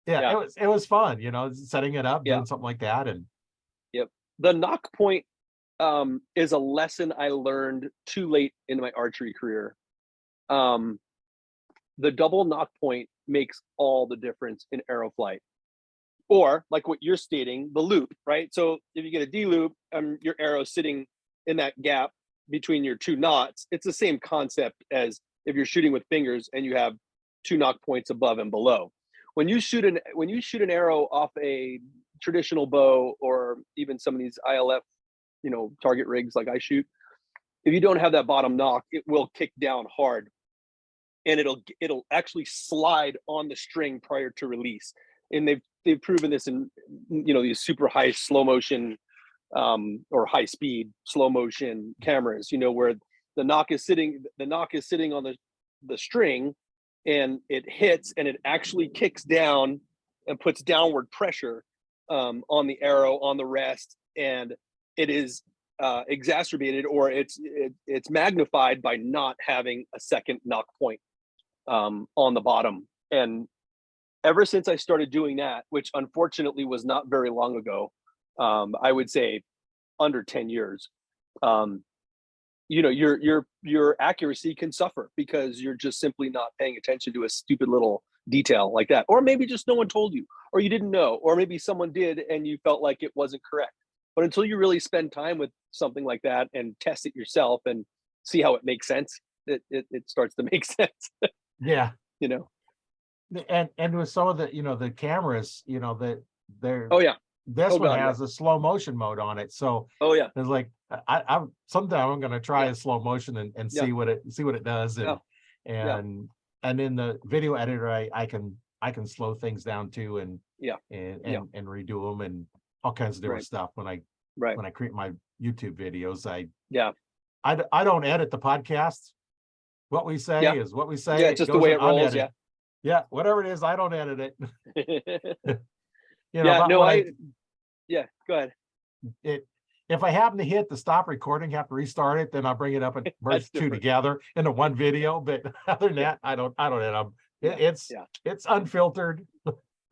Yeah, Yeah. it was fun, setting it up, Yeah. doing something like that. And Yep. The knock point is a lesson I learned too late in my archery career. The double knock point makes all the difference in arrow flight. Or like what you're stating, the loop, right? So if you get a D loop, your arrow sitting in that gap, between your two knots, it's the same concept as if you're shooting with fingers and you have two knock points above and below. When you shoot an arrow off a traditional bow, or even some of these ILF, target rigs like I shoot, if you don't have that bottom knock, it will kick down hard, and it'll actually slide on the string prior to release. And they've proven this in these super high slow motion or high speed slow motion cameras, where the knock is sitting on the string, and it hits and it actually kicks down and puts downward pressure on the arrow, on the rest, and it is exacerbated, or it's magnified by not having a second knock point on the bottom. And ever since I started doing that, which unfortunately was not very long ago, I would say under 10 years, your accuracy can suffer because you're just simply not paying attention to a stupid little detail like that. Or maybe just no one told you, or you didn't know, or maybe someone did and you felt like it wasn't correct. But until you really spend time with something like that and test it yourself and see how it makes sense, it starts to make sense. Yeah. And with some of the cameras, that they're, oh yeah, this one has a slow motion mode on it. So oh yeah, it's like, I'm sometime I'm going to try a slow motion and see what it does. And in the video editor, I can slow things down too, and redo them and all kinds of different stuff when I create my YouTube videos. I don't edit the podcast. What we say is what we say. Yeah, just the way it rolls. Unedited. Yeah, whatever it is, I don't edit it. Go ahead. If I happen to hit the stop recording, have to restart it, then I'll bring it up and merge two together into one video. But other than that, I don't edit them. It's unfiltered.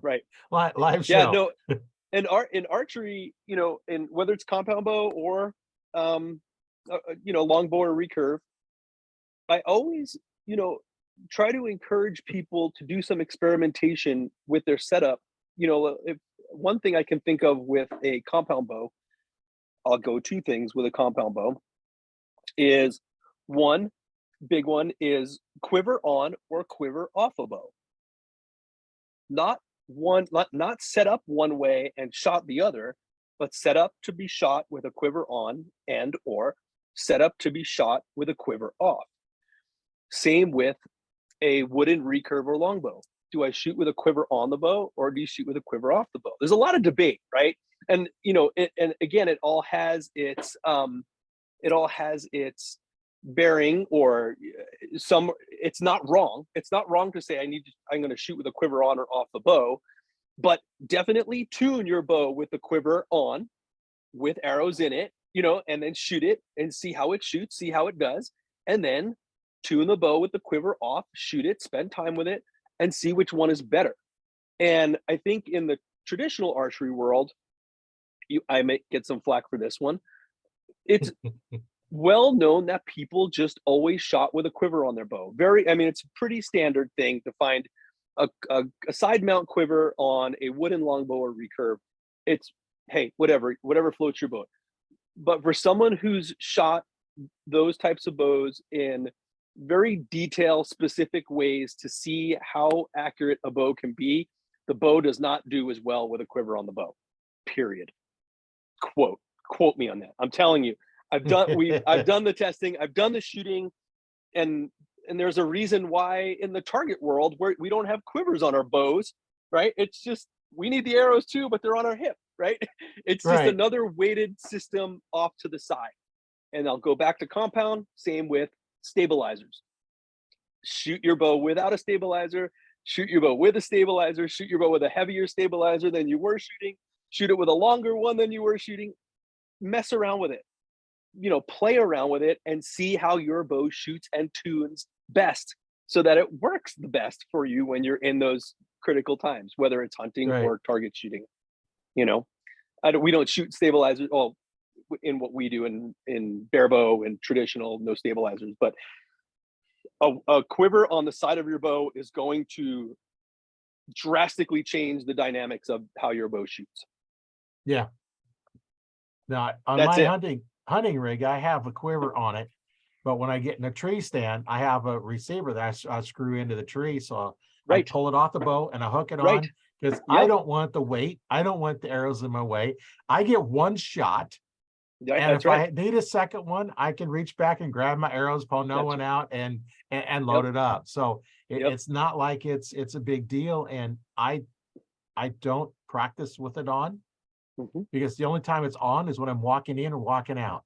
Right. Live show. Yeah, no. In archery, and whether it's compound bow or longbow or recurve, I always, try to encourage people to do some experimentation with their setup. If one thing I can think of with a compound bow, I'll go two things with a compound bow, is one big one is quiver on or quiver off a bow. Not set up one way and shot the other, but set up to be shot with a quiver on and or set up to be shot with a quiver off. Same with a wooden recurve or longbow. Do I shoot with a quiver on the bow, or do you shoot with a quiver off the bow? There's a lot of debate, right? And and again, it all has its bearing, or it's not wrong. It's not wrong to say I'm going to shoot with a quiver on or off the bow, but definitely tune your bow with the quiver on, with arrows in it, and then shoot it and see how it shoots, see how it does, and then tune the bow with the quiver off, shoot it, spend time with it, and see which one is better. And I think in the traditional archery world, I may get some flack for this one. It's well known that people just always shot with a quiver on their bow. It's a pretty standard thing to find a side mount quiver on a wooden longbow or recurve. It's, hey, whatever floats your boat. But for someone who's shot those types of bows in very detailed, specific ways to see how accurate a bow can be, the bow does not do as well with a quiver on the bow, period. Quote me on that. I'm telling you, I've done the testing, I've done the shooting, and there's a reason why in the target world where we don't have quivers on our bows, right? It's just, we need the arrows too, but they're on our hip, right? It's just another weighted system off to the side. And I'll go back to compound, same with stabilizers. Shoot your bow without a stabilizer, shoot your bow with a stabilizer, shoot your bow with a heavier stabilizer than you were shooting, shoot it with a longer one than you were shooting. Mess around with it, play around with it and see how your bow shoots and tunes best, so that it works the best for you when you're in those critical times, whether it's hunting or target shooting. We don't shoot stabilizers. Well, in what we do in bare bow and traditional, no stabilizers, but a quiver on the side of your bow is going to drastically change the dynamics of how your bow shoots. Yeah. Now, on my hunting, hunting rig, I have a quiver on it. But when I get in a tree stand, I have a receiver that I screw into the tree. So I Right. pull it off the bow and I hook it Right. on because I Yep. don't want the weight. I don't want the arrows in my way. I get one shot. Yeah, And that's if right. I need a second one, I can reach back and grab my arrows, pull another That's one out and yep. load it up. So Yep. it's not like it's a big deal. And I don't practice with it on Mhm. because the only time it's on is when I'm walking in or walking out.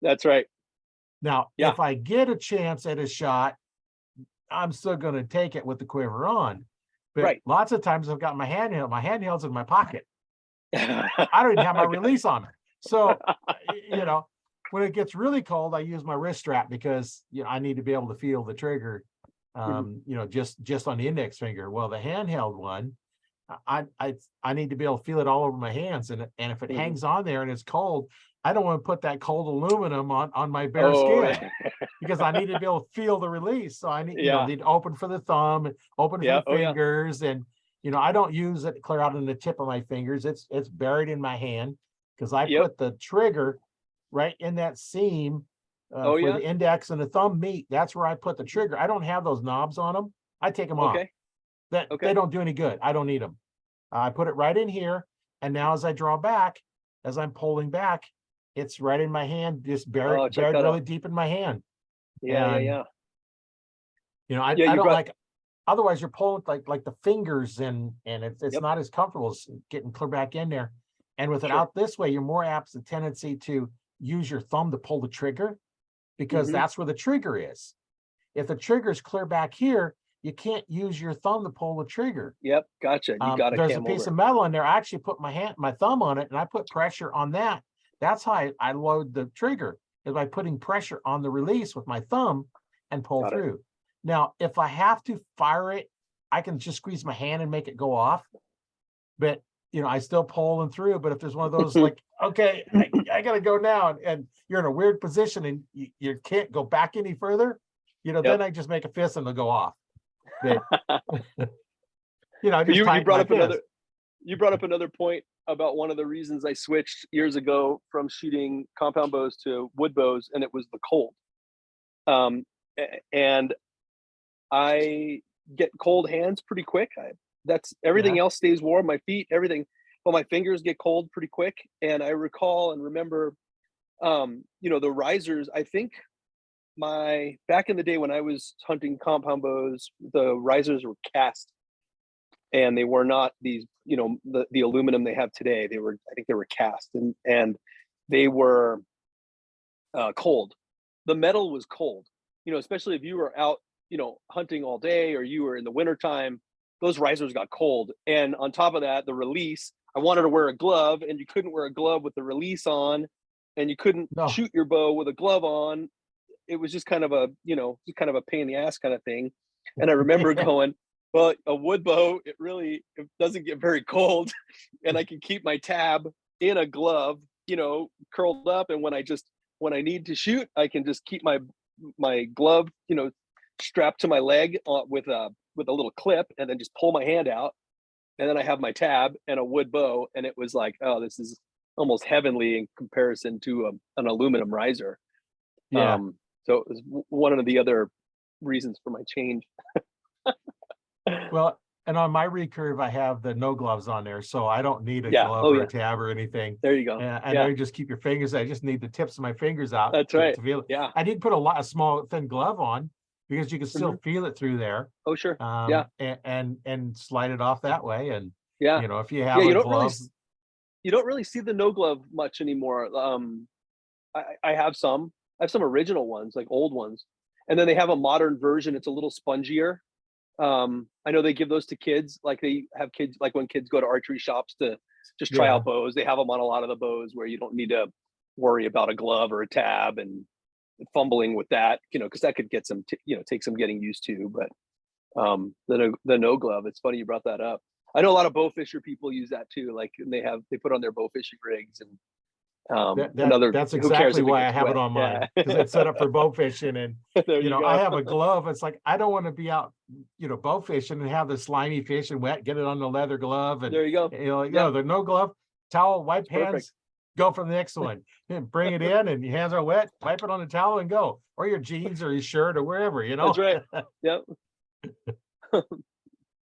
That's right. Now, Yeah. if I get a chance at a shot, I'm still going to take it with the quiver on. But Right. lots of times I've got my handheld's in my pocket. I don't even have my Okay. release on it. So, you know, when it gets really cold, I use my wrist strap because, you know, I need to be able to feel the trigger, Mhm. you know, just on the index finger. Well, the handheld one, I need to be able to feel it all over my hands. And if it Mhm. hangs on there and it's cold, I don't want to put that cold aluminum on my bare Oh, skin because I need to be able to feel the release. So I need, you know, yeah. need to open for the thumb, and open for Yeah. the Oh, yeah. fingers. And, you know, I don't use it clear out on the tip of my fingers. It's buried in my hand because I Yep. put the trigger right in that seam Oh, where yeah. the index and the thumb meet. That's where I put the trigger. I don't have those knobs on them. I take them off. Okay. That they Okay. don't do any good. I don't need them. I put it right in here. And now as I draw back, as I'm pulling back, it's right in my hand, just Oh, check buried that really out. deep in my hand. Yeah. Yeah. And Yeah. you know, Yeah. I You don't brought. like otherwise you're pulling like the fingers and it's Yep. not as comfortable as getting clear back in there. And with it Sure. out this way, you're more apt the tendency to use your thumb to pull the trigger because Hmm. that's where the trigger is. If the trigger is clear back here, you can't use your thumb to pull the trigger. Yep. Gotcha. You got to There's a cam piece over. of metal in there. I actually put my thumb on it and I put pressure on that. That's how I load the trigger is by putting pressure on the release with my thumb and pull Got it. through. Now, if I have to fire it, I can just squeeze my hand and make it go off. But you know, I still pulling through. But if there's one of those like, okay, I gotta go now, and you're in a weird position and you can't go back any further, you know, then Yep. I just make a fist and they'll go off. But you know, I But just you tighten my brought up fist. another point about one of the reasons I switched years ago from shooting compound bows to wood bows, and it was the cold. And I get cold hands pretty quick. That's everything Yeah. else stays warm. My feet, everything, but my fingers get cold pretty quick. And I recall and remember, the risers. I think my back in the day when I was hunting compound bows, the risers were cast, and they were not these, the aluminum they have today. I think they were cast, and they were cold. The metal was cold, especially if you were out, hunting all day or you were in the wintertime, those risers got cold. And on top of that, the release, I wanted to wear a glove and you couldn't wear a glove with the release on, and you couldn't No. shoot your bow with a glove on. It was just kind of just kind of a pain in the ass kind of thing. And I remember going, well, a wood bow, it doesn't get very cold and I can keep my tab in a glove, curled up. And when I need to shoot, I can just keep my glove, strapped to my leg with a little clip, and then just pull my hand out, and then I have my tab and a wood bow, and it was like, oh, this is almost heavenly in comparison to an aluminum riser. Yeah. So it was one of the other reasons for my change. Well, and on my recurve, I have the no gloves on there, so I don't need a Yeah. glove Oh or a yeah. tab or anything. There you go. And I know Yeah. you just keep your fingers. I just need the tips of my fingers out That's to, right. to feel it. Yeah. I did put a small thin glove on because you can still Hmm. feel it through there. Oh sure. Yeah. And slide it off that way. And Yeah. you know, if you Yeah. have a glove, You don't really see the no glove much anymore. I have some. I have some original ones, like old ones, and then they have a modern version. It's a little spongier. I know they give those to kids, like they have kids, like when kids go to archery shops to just try yeah, out bows, they have them on a lot of the bows where you don't need to worry about a glove or a tab and fumbling with that, because that could get take some getting used to. But the no glove, it's funny you brought that up. I know a lot of bow fisher people use that too. Like, and they put on their bow fishing rigs, and another, that's who cares exactly if it why I gets have it wet? on Yeah. mine because it's set up for bow fishing. And There you you know, I go. have a glove. It's like I don't want to be out, you know, bow fishing and have the slimy fish and wet. Get it on the leather glove, and There you go. you know, Yep. the no glove, towel, wipe It's perfect. hands. go for the next one. And bring it in, and your hands are wet, wipe it on the towel and go, or your jeans or your shirt or wherever, you know. That's right. Yep.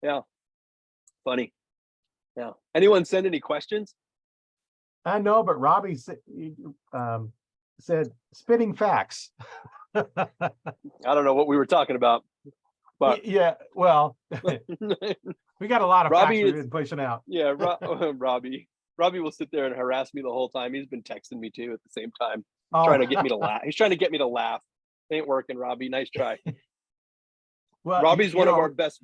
Yeah. Funny. Yeah. Anyone send any questions? I know, but Robbie said spitting facts. I don't know what we were talking about, but Yeah, well, we got a lot of facts Robbie we've is, been pushing out. yeah, Robbie will sit there and harass me the whole time. He's been texting me too at the same time, trying to Oh, get me to laugh. He's trying to get me to laugh. Ain't working, Robbie. Nice try. well, Robbie's you one of know, our best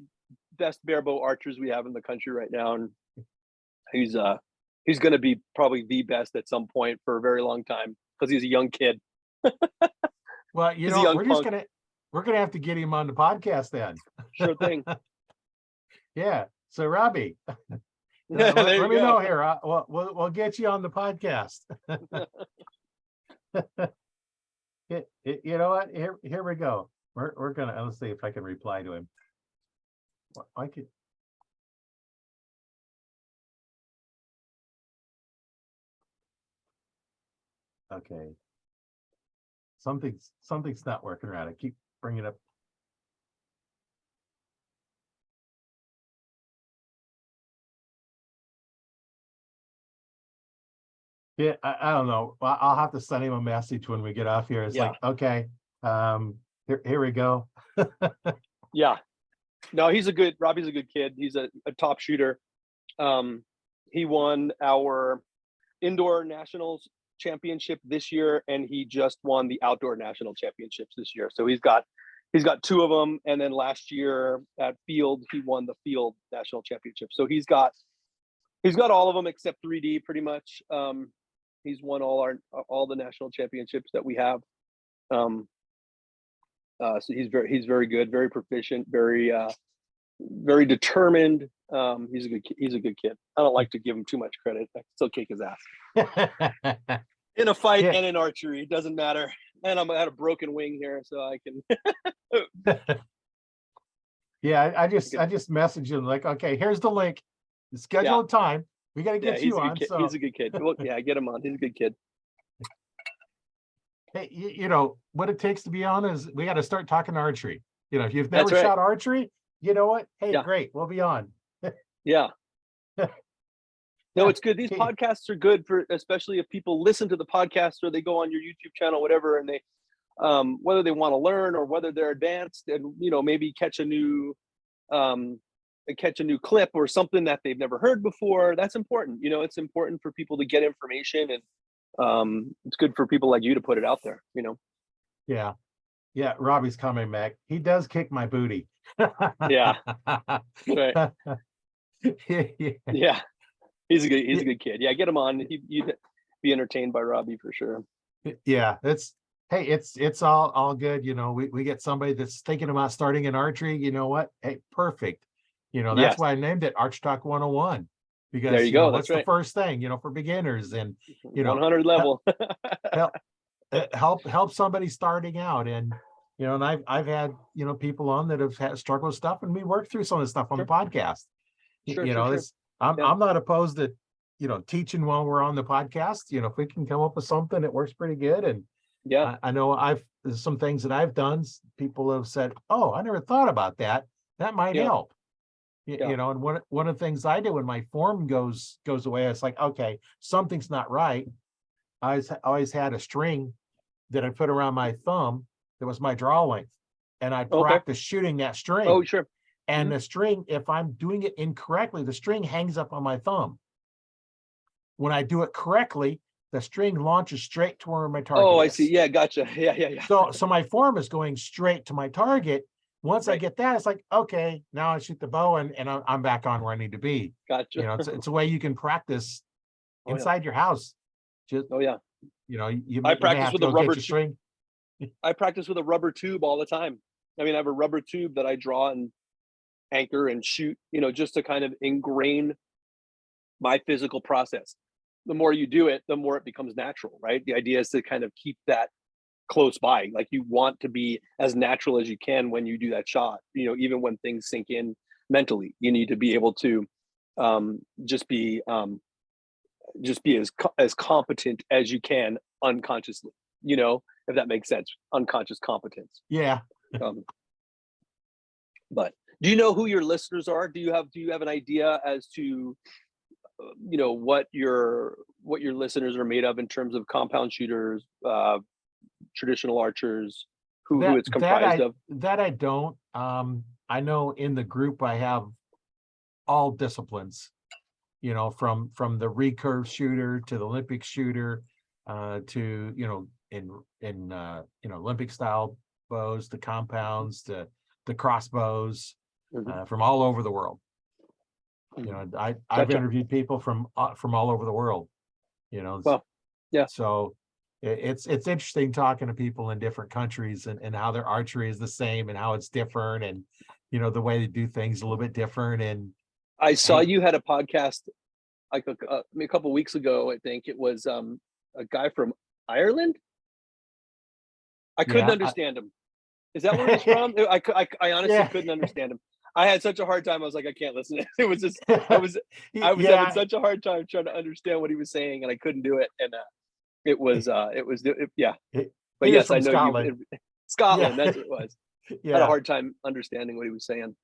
barebow archers we have in the country right now, and he's going to be probably the best at some point for a very long time because he's a young kid. well, you He's a know, young we're just punk. we're gonna have to get him on the podcast then. Sure thing. Yeah. So Robbie, There let you me go. know here. We'll get you on the podcast. You know what? Here we go. We're gonna, let's see if I can reply to him. Well, I could. Okay. Something's not working right. I keep bringing up. Yeah, I don't know. I'll have to send him a message when we get off here. It's Yeah. like, okay, here we go. Yeah. No, Robbie's a good kid. He's a top shooter. He won our indoor nationals championship this year, and he just won the outdoor national championships this year. So he's got two of them. And then last year at field, he won the field national championship. So he's got all of them except 3D pretty much. He's won all the national championships that we have. So he's very good, very proficient, very determined. He's a good kid. I don't like to give him too much credit. I still kick his ass in a fight Yeah. and in archery. It doesn't matter. And I had a broken wing here, so I can. Yeah, I just messaged him like, okay, here's the link, the scheduled time. We got to Yeah, get he's you a good on. kid. So He's a good kid. Well, yeah, get him on. He's a good kid. hey, you know what it takes to be on is we got to start talking archery. You know, if you've never That's right. shot archery, you know what? Hey, Yeah. great, we'll be on. Yeah. No, it's good. These podcasts are good for, especially if people listen to the podcast or they go on your YouTube channel, whatever, and they, whether they want to learn or whether they're advanced and, you know, maybe catch a new clip or something that they've never heard before. That's important. You know, it's important for people to get information, and it's good for people like you to put it out there, you know? Yeah. Yeah. Robbie's coming back. He does kick my booty. Yeah. Right. Yeah. Yeah. He's a good kid. Yeah. Get him on. You'd be entertained by Robbie for sure. Yeah. It's all good. You know, we get somebody that's thinking about starting an archery. You know what? Hey, perfect. You know, that's Yes. why I named it Arch Talk 101. Because There you go. what's That's right. the first thing, for beginners, and 100 level. help somebody starting out. And and I've had people on that have had struggled with stuff, and we work through some of the stuff on the podcast. Sure. I'm not opposed to teaching while we're on the podcast. If we can come up with something that works pretty good. And Yeah. I know there's some things that I've done, people have said, oh, I never thought about that might help. Yeah. And one of the things I do when my form goes away, it's like, okay, something's not right. I always had a string that I put around my thumb that was my draw length, and I practice shooting that string. Oh, sure. And the string, if I'm doing it incorrectly, the string hangs up on my thumb. When I do it correctly, the string launches straight to where my target is. Oh, I see. Yeah, gotcha. Yeah. So my form is going straight to my target. Once I get that, it's like, okay, now I shoot the bow, and I'm back on where I need to be. Gotcha. It's a way you can practice inside your house. Just I practice with a rubber string. I practice with a rubber tube all the time. I mean, I have a rubber tube that I draw and anchor and shoot, just to kind of ingrain my physical process. The more you do it, the more it becomes natural, right? The idea is to kind of keep that close by. Like, you want to be as natural as you can when you do that shot, even when things sink in mentally. You need to be able to just be just be as competent as you can unconsciously, if that makes sense. Unconscious competence. Yeah. Um, but do you know who your listeners are? Do you have an idea as to what your listeners are made of in terms of compound shooters, traditional archers, who it's comprised of? That I don't. I know in the group I have all disciplines, from the recurve shooter to the Olympic shooter, to in Olympic style bows, to compounds, to the crossbows, from all over the world. I've Gotcha. interviewed people from all over the world. Well, yeah. So it's interesting talking to people in different countries and how their archery is the same and how it's different, and the way they do things a little bit different. And I saw you had a podcast like a couple weeks ago. I think it was a guy from Ireland. I couldn't understand him. Is that where he's from? I honestly couldn't understand him. I had such a hard time. I was like, I can't listen. It was just I was having such a hard time trying to understand what he was saying, and I couldn't do it. And yeah. But yes, I know Scotland. Scotland. That's what it was. Yeah. Had a hard time understanding what he was saying.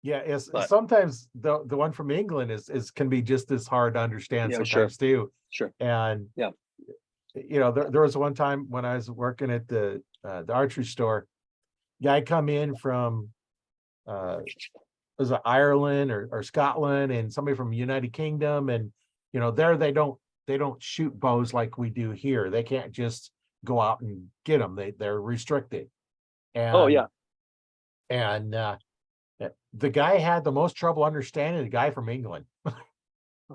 Yeah, sometimes the one from England is can be just as hard to understand sometimes too. Sure. And there was one time when I was working at the archery store, guy come in from was it Ireland or Scotland, and somebody from United Kingdom, and there they don't shoot bows like we do here. They can't just go out and get them. They're restricted. And and the guy had the most trouble understanding the guy from England.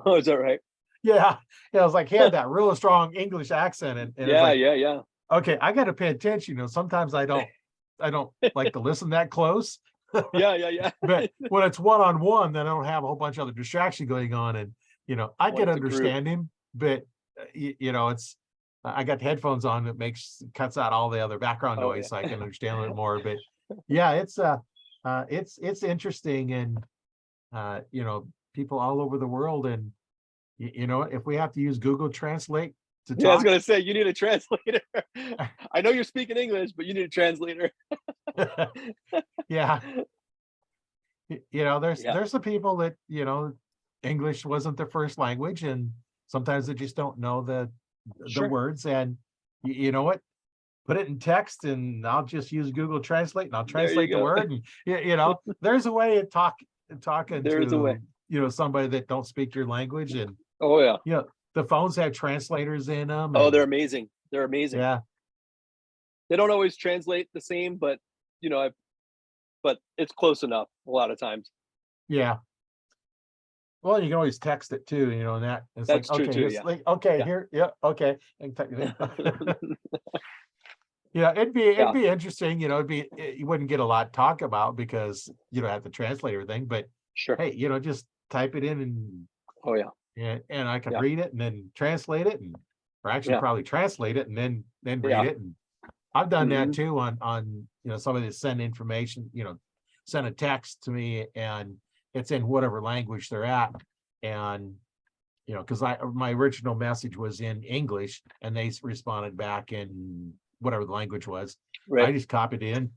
Oh, is that right? Yeah. It was like he had that real strong English accent, and yeah. Okay, I got to pay attention. Sometimes I don't like to listen that close. Yeah. But when it's one-on-one, then I don't have a whole bunch of other distraction going on, and I can understand him, but it's I got the headphones on that cuts out all the other background noise, so I can understand a little more. But yeah, it's interesting, and people all over the world, and if we have to use Google Translate to talk. I was gonna say, you need a translator. I know you're speaking English, but you need a translator. Yeah. There's the people that English wasn't their first language, and sometimes they just don't know the words, and you know what? Put it in text, and I'll just use Google Translate, and I'll translate the word. And there's a way of talking to somebody that don't speak your language. And the phones have translators in them. They're amazing. Yeah. They don't always translate the same, but but it's close enough a lot of times. Yeah. Well, you can always text it too, and that it's that's like, true okay, too. Like, okay, here, okay. Yeah, it'd be interesting. You wouldn't get a lot to talk about because you don't have to translate everything, but hey, just type it in, and and I can read it and then translate it, or actually probably translate it and then read it. And I've done that too on somebody that send information, send a text to me, and it's in whatever language they're at, and because my original message was in English, and they responded back in whatever the language was. I just copied it in,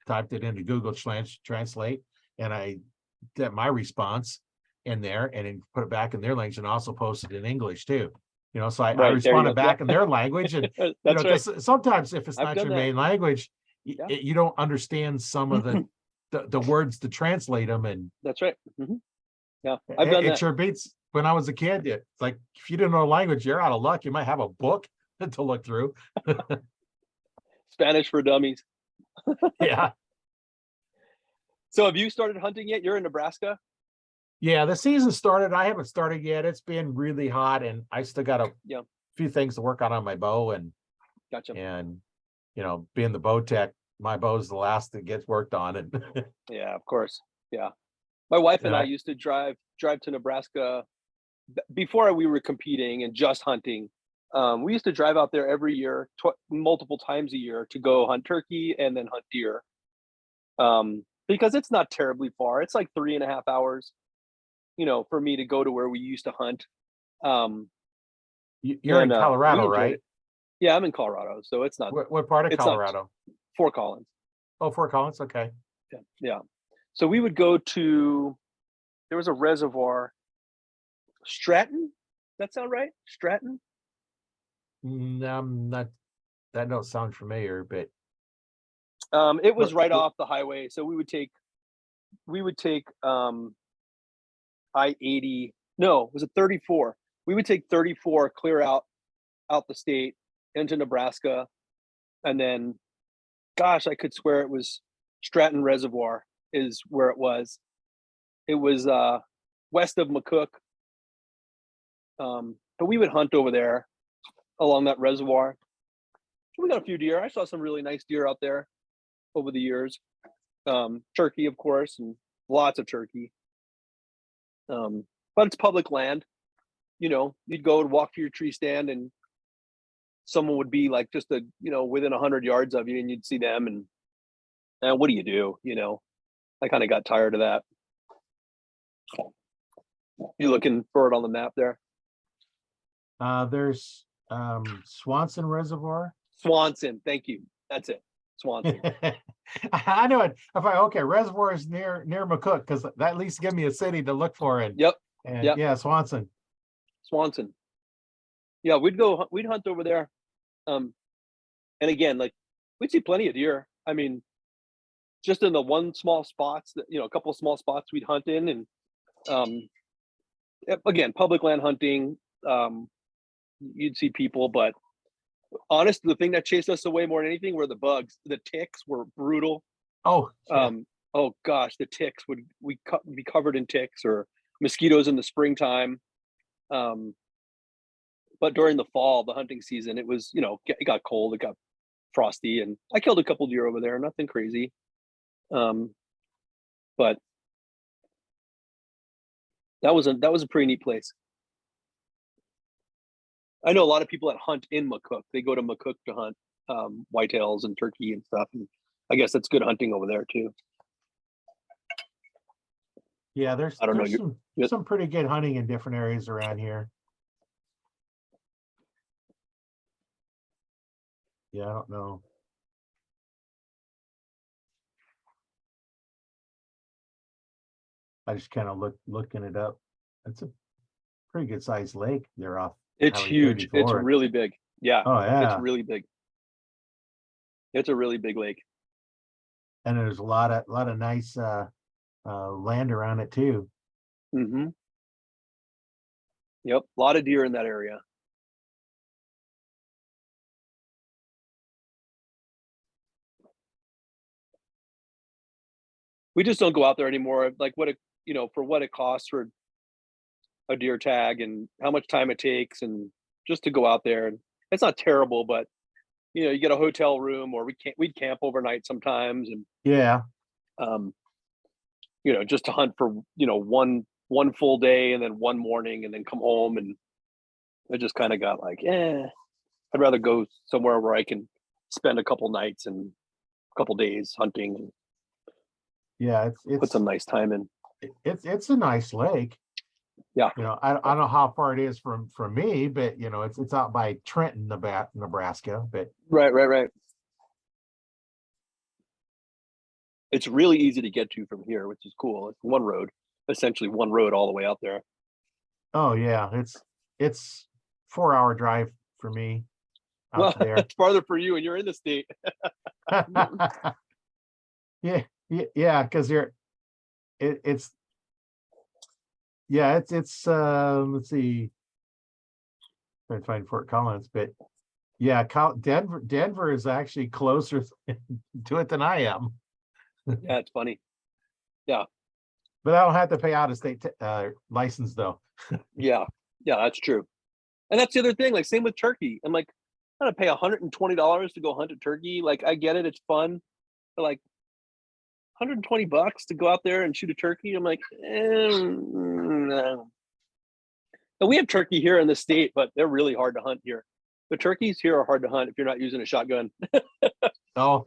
typed it into Google Translate, and I did my response in there, and then put it back in their language, and also posted in English too. So I responded back in their language, and because sometimes if it's not your main language, you don't understand some of the words to translate them, and that's right. Yeah, I've done that. It sure beats when I was a kid. It's like if you didn't know a language, you're out of luck. You might have a book to look through. Spanish for dummies. Yeah. So have you started hunting yet? You're in Nebraska? Yeah, the season started. I haven't started yet. It's been really hot, and I still got a few things to work on my bow, and gotcha. And being the bow tech, my bow is the last that gets worked on. And yeah, of course. Yeah. My wife and I used to drive to Nebraska before we were competing and just hunting. We used to drive out there every year, multiple times a year, to go hunt turkey and then hunt deer. Because it's not terribly far. It's like 3.5 hours, for me to go to where we used to hunt. Um, You're in and we Colorado, enjoyed right? it. Yeah, I'm in Colorado, so What part of it's not Colorado? Fort Collins. Oh, Fort Collins. Okay. Yeah, yeah. So we would go to, there was a reservoir, Stratton. That sound right? Stratton. I'm not. That don't sound familiar, but It was what? right off the highway, so we would take I-80. No, was it 34? We would take 34 clear out the state into Nebraska, and then, gosh, I could swear it was Stratton Reservoir is where it was. It was west of McCook, but we would hunt over there along that reservoir. We got a few deer. I saw some really nice deer out there over the years. Turkey, of course, and lots of turkey. But it's public land. You'd go and walk to your tree stand, and someone would be like just within 100 yards of you, and you'd see them. And what do you do? I kind of got tired of that. You looking for it on the map there? There's Swanson Reservoir. Swanson. Thank you. That's it. Swanson. I know it. I thought, okay, reservoir is near McCook, because that at least give me a city to look for it. Yep. And Yep. yeah, Swanson. Swanson. Yeah, we'd hunt over there. And again, like, we'd see plenty of deer. I mean, just in the one small spots that, a couple of small spots we'd hunt in. And again, public land hunting, you'd see people, but honestly, the thing that chased us away more than anything were the bugs. The ticks were brutal. Oh, yeah. Oh gosh, the ticks would be covered in ticks, or mosquitoes in the springtime. But during the fall, the hunting season, it was, it got cold, it got frosty, and I killed a couple deer over there, nothing crazy. But that was a pretty neat place. I know a lot of people that hunt in McCook. They go to McCook to hunt whitetails and turkey and stuff. And I guess that's good hunting over there too. Yeah, there's I don't know. some pretty good hunting in different areas around here. Yeah, I don't know. I just kind of looking it up. It's a pretty good sized lake there off It's Highway huge. It's 34. really big. Yeah. Oh It's yeah. really big. It's a really big lake. And there's a lot of nice land around it too. Mm-hmm. Yep. A lot of deer in that area. We just don't go out there anymore. Like, for what it costs for a deer tag and how much time it takes, and just to go out there. And it's not terrible, but you get a hotel room, or we'd camp overnight sometimes. And Yeah. just to hunt for one full day and then one morning and then come home. And I just kind of got like, I'd rather go somewhere where I can spend a couple nights and a couple days hunting and Yeah, put some nice time in. it's a nice lake. Yeah. I don't know how far it is from me, but it's out by Trenton, Nebraska. But Right. It's really easy to get to from here, which is cool. It's essentially one road all the way out there. oh yeah, it's 4-hour drive for me out there. It's farther for you, and you're in the state. Yeah, because it's let's see, trying to find Fort Collins, but yeah, Denver is actually closer to it than I am. Yeah, it's funny. Yeah, but I don't have to pay out of state license though. yeah, that's true. And that's the other thing. Like, same with turkey. I'm like, I'm gonna pay $120 to go hunt a turkey. Like, I get it, it's fun, but like $120 to go out there and shoot a turkey. I'm like, no. And we have turkey here in the state, but they're really hard to hunt here. The turkeys here are hard to hunt if you're not using a shotgun. Oh.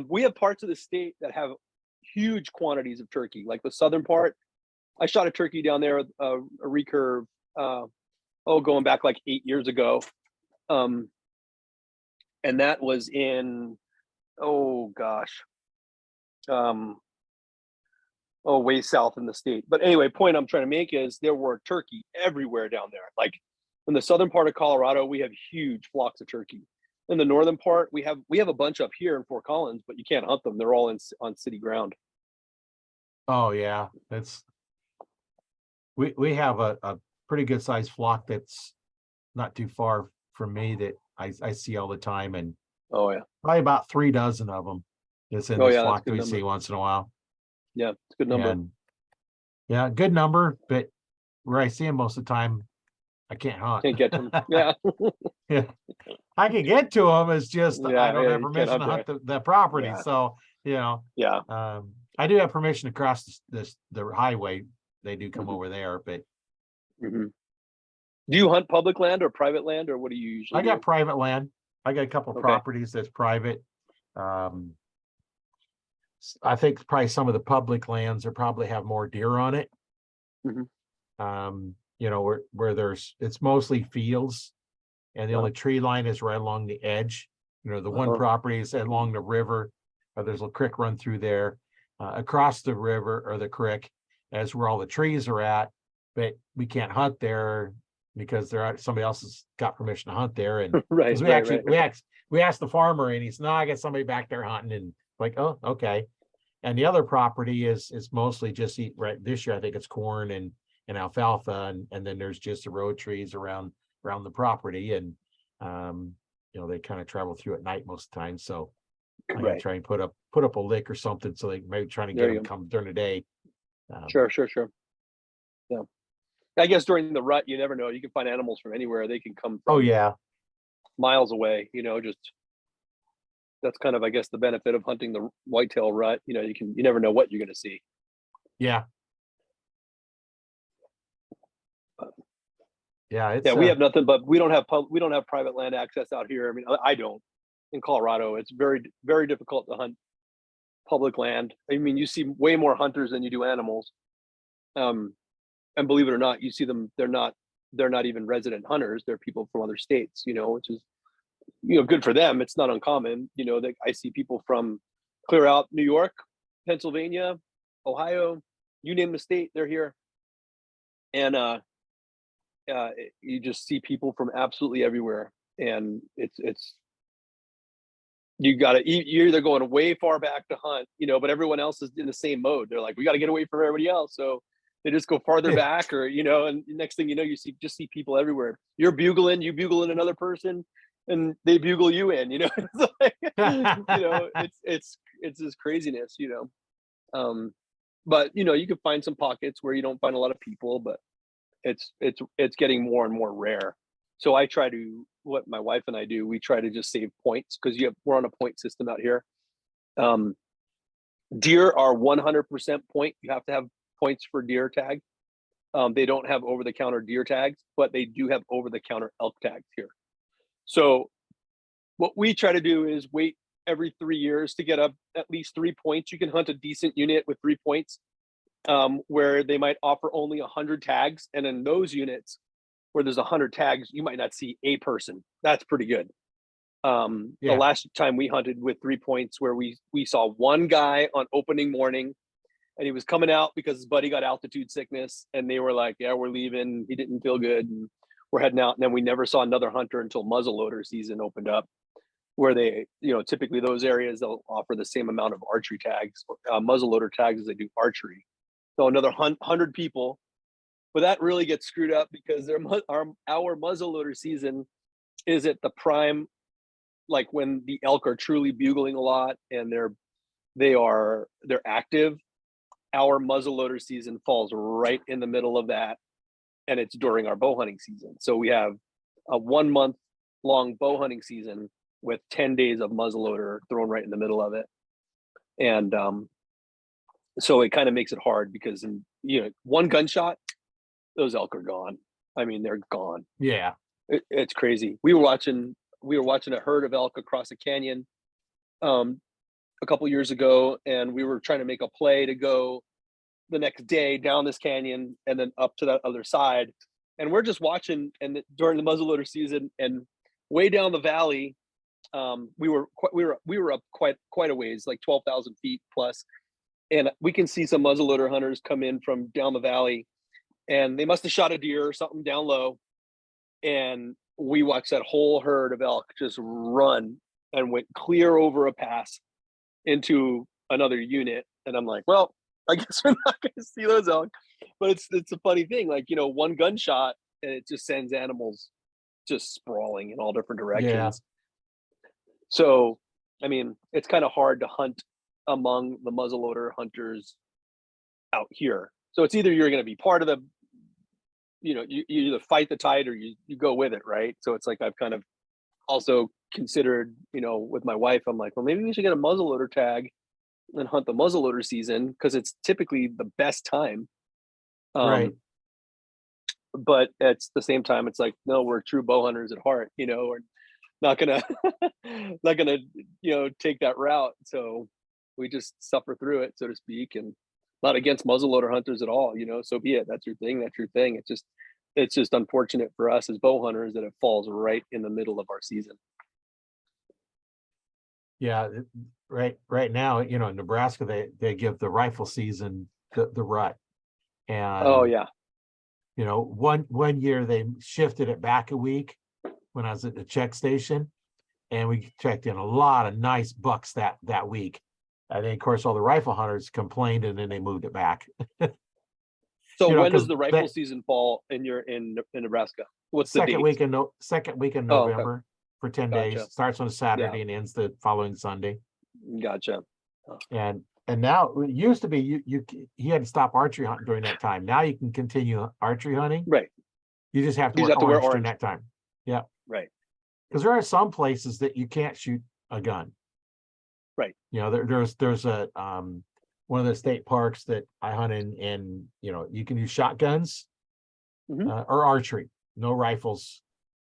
We have parts of the state that have huge quantities of turkey, like the southern part. I shot a turkey down there, a recurve, going back like 8 years ago. And that was in, oh gosh, way south in the state. But anyway, point I'm trying to make is there were turkey everywhere down there. Like in the southern part of Colorado, we have huge flocks of turkey. In the northern part, we have a bunch up here in Fort Collins, but you can't hunt them. They're all on city ground. Oh yeah, we have a pretty good sized flock that's not too far from me that I see all the time, and Oh yeah. probably about 3 dozen of them that's in Oh this yeah, that's a flock that good we number. see once in a while. Yeah, it's a good number. And yeah, good number, but where I see them most of the time, I can't hunt. Can't get to them. Yeah. Yeah, I can get to them. It's just I Yeah, don't yeah, have you can't permission to hunt hunt the property. Yeah. So Yeah. I do have permission to cross the highway. They do come Mhm. over there, but hmm Do you hunt public land or private land, or what do you usually I got do? private land. I got a couple Okay. properties that's private. I think probably some of the public lands are probably have more deer on it. Mhm. Where it's mostly fields, and the Uh-huh. only tree line is right along the edge. The one Uh-huh. property is along the river, there's a creek run through there. Across the river or the creek, as where all the trees are at, but we can't hunt there because somebody else has got permission to hunt there. And Right, because right. we asked the farmer, and he said, "No, I got somebody back there hunting," and like, oh, okay. And the other property is mostly just right this year. I think it's corn and alfalfa, and then there's just the road trees around the property, and they kind of travel through at night most of the time. So I gotta Right. try and put up a lick or something, so they maybe trying to get There you them go. come during the day. Sure. Yeah. I guess during the rut, you never know. You can find animals from anywhere. They can come Oh from yeah, miles away, just that's kind of, I guess, the benefit of hunting the whitetail rut. You never know what you're going to see. yeah, But, yeah. yeah, we have nothing, but we don't have private land access out here. I mean, I don't. In Colorado, it's very, very difficult to hunt public land. I mean, you see way more hunters than you do animals. And believe it or not, you see them. They're not even resident hunters. They're people from other states. Which is good for them. It's not uncommon. That I see people from clear out New York, Pennsylvania, Ohio, you name the state, they're here. And you just see people from absolutely everywhere, and it's you're either going way far back to hunt, but everyone else is in the same mode. They're like, we got to get away from everybody else, so they just go farther back, or and next thing you know, you see people everywhere. You're bugling, you bugling another person, and they bugle you in. It's like, it's this craziness. But you can find some pockets where you don't find a lot of people, but it's getting more and more rare. So what my wife and I do, we try to just save points, because we're on a point system out here. Deer are 100% point. You have to have points for deer tag. They don't have over-the-counter deer tags, but they do have over-the-counter elk tags here. So what we try to do is wait every 3 years to get up at least 3 points. You can hunt a decent unit with 3 points, where they might offer only 100 tags. And in those units where there's 100 tags, you might not see a person. That's pretty good. The last time we hunted with 3 points, where we saw one guy on opening morning, and he was coming out because his buddy got altitude sickness, and they were like, yeah, we're leaving. He didn't feel good, and we're heading out. And then we never saw another hunter until muzzleloader season opened up, where they, typically those areas, they'll offer the same amount of archery tags, muzzleloader tags, as they do archery. So another 100 people, but that really gets screwed up because our muzzleloader season is at the prime, like when the elk are truly bugling a lot and they're active. Our muzzleloader season falls right in the middle of that, and it's during our bow hunting season. So we have a 1 month long bow hunting season with 10 days of muzzleloader thrown right in the middle of it. And so it kind of makes it hard, because one gunshot, those elk are gone. I mean, they're gone. Yeah. It's crazy. We were watching a herd of elk across a canyon a couple years ago, and we were trying to make a play to go the next day down this canyon and then up to that other side. And we're just watching, and during the muzzleloader season, and way down the valley, we were up quite a ways, like 12,000 feet plus, and we can see some muzzleloader hunters come in from down the valley, and they must have shot a deer or something down low, and we watched that whole herd of elk just run and went clear over a pass into another unit. And I'm like, well, I guess we're not going to see those elk. But it's a funny thing, like, one gunshot and it just sends animals just sprawling in all different directions. Yeah. So, I mean, it's kind of hard to hunt among the muzzleloader hunters out here. So it's either you're going to be part of the, you either fight the tide or you go with it, right? So it's like I've kind of also considered, with my wife, I'm like, well, maybe we should get a muzzleloader tag and hunt the muzzleloader season, because it's typically the best time. Right. But at the same time, it's like, no, we're true bow hunters at heart. We're not gonna take that route. So we just suffer through it, so to speak, and not against muzzleloader hunters at all. So be it. That's your thing. It's just unfortunate for us as bow hunters that it falls right in the middle of our season. Yeah. Right now, in Nebraska, they give the rifle season the rut. And Oh yeah. One year they shifted it back a week when I was at the check station, and we checked in a lot of nice bucks that week. And then, of course, all the rifle hunters complained, and then they moved it back. So when does the rifle season fall in Nebraska? What's the date? Second week in Oh, okay. November for 10 days. Gotcha. Starts on a Saturday and ends the following Sunday. Gotcha. And now it used to be you had to stop archery hunting during that time. Now you can continue archery hunting. Right. You just have to wear orange during that time. Yeah. Right. Because there are some places that you can't shoot a gun. Right. There's a one of the state parks that I hunt in, and you can use shotguns or archery. No rifles.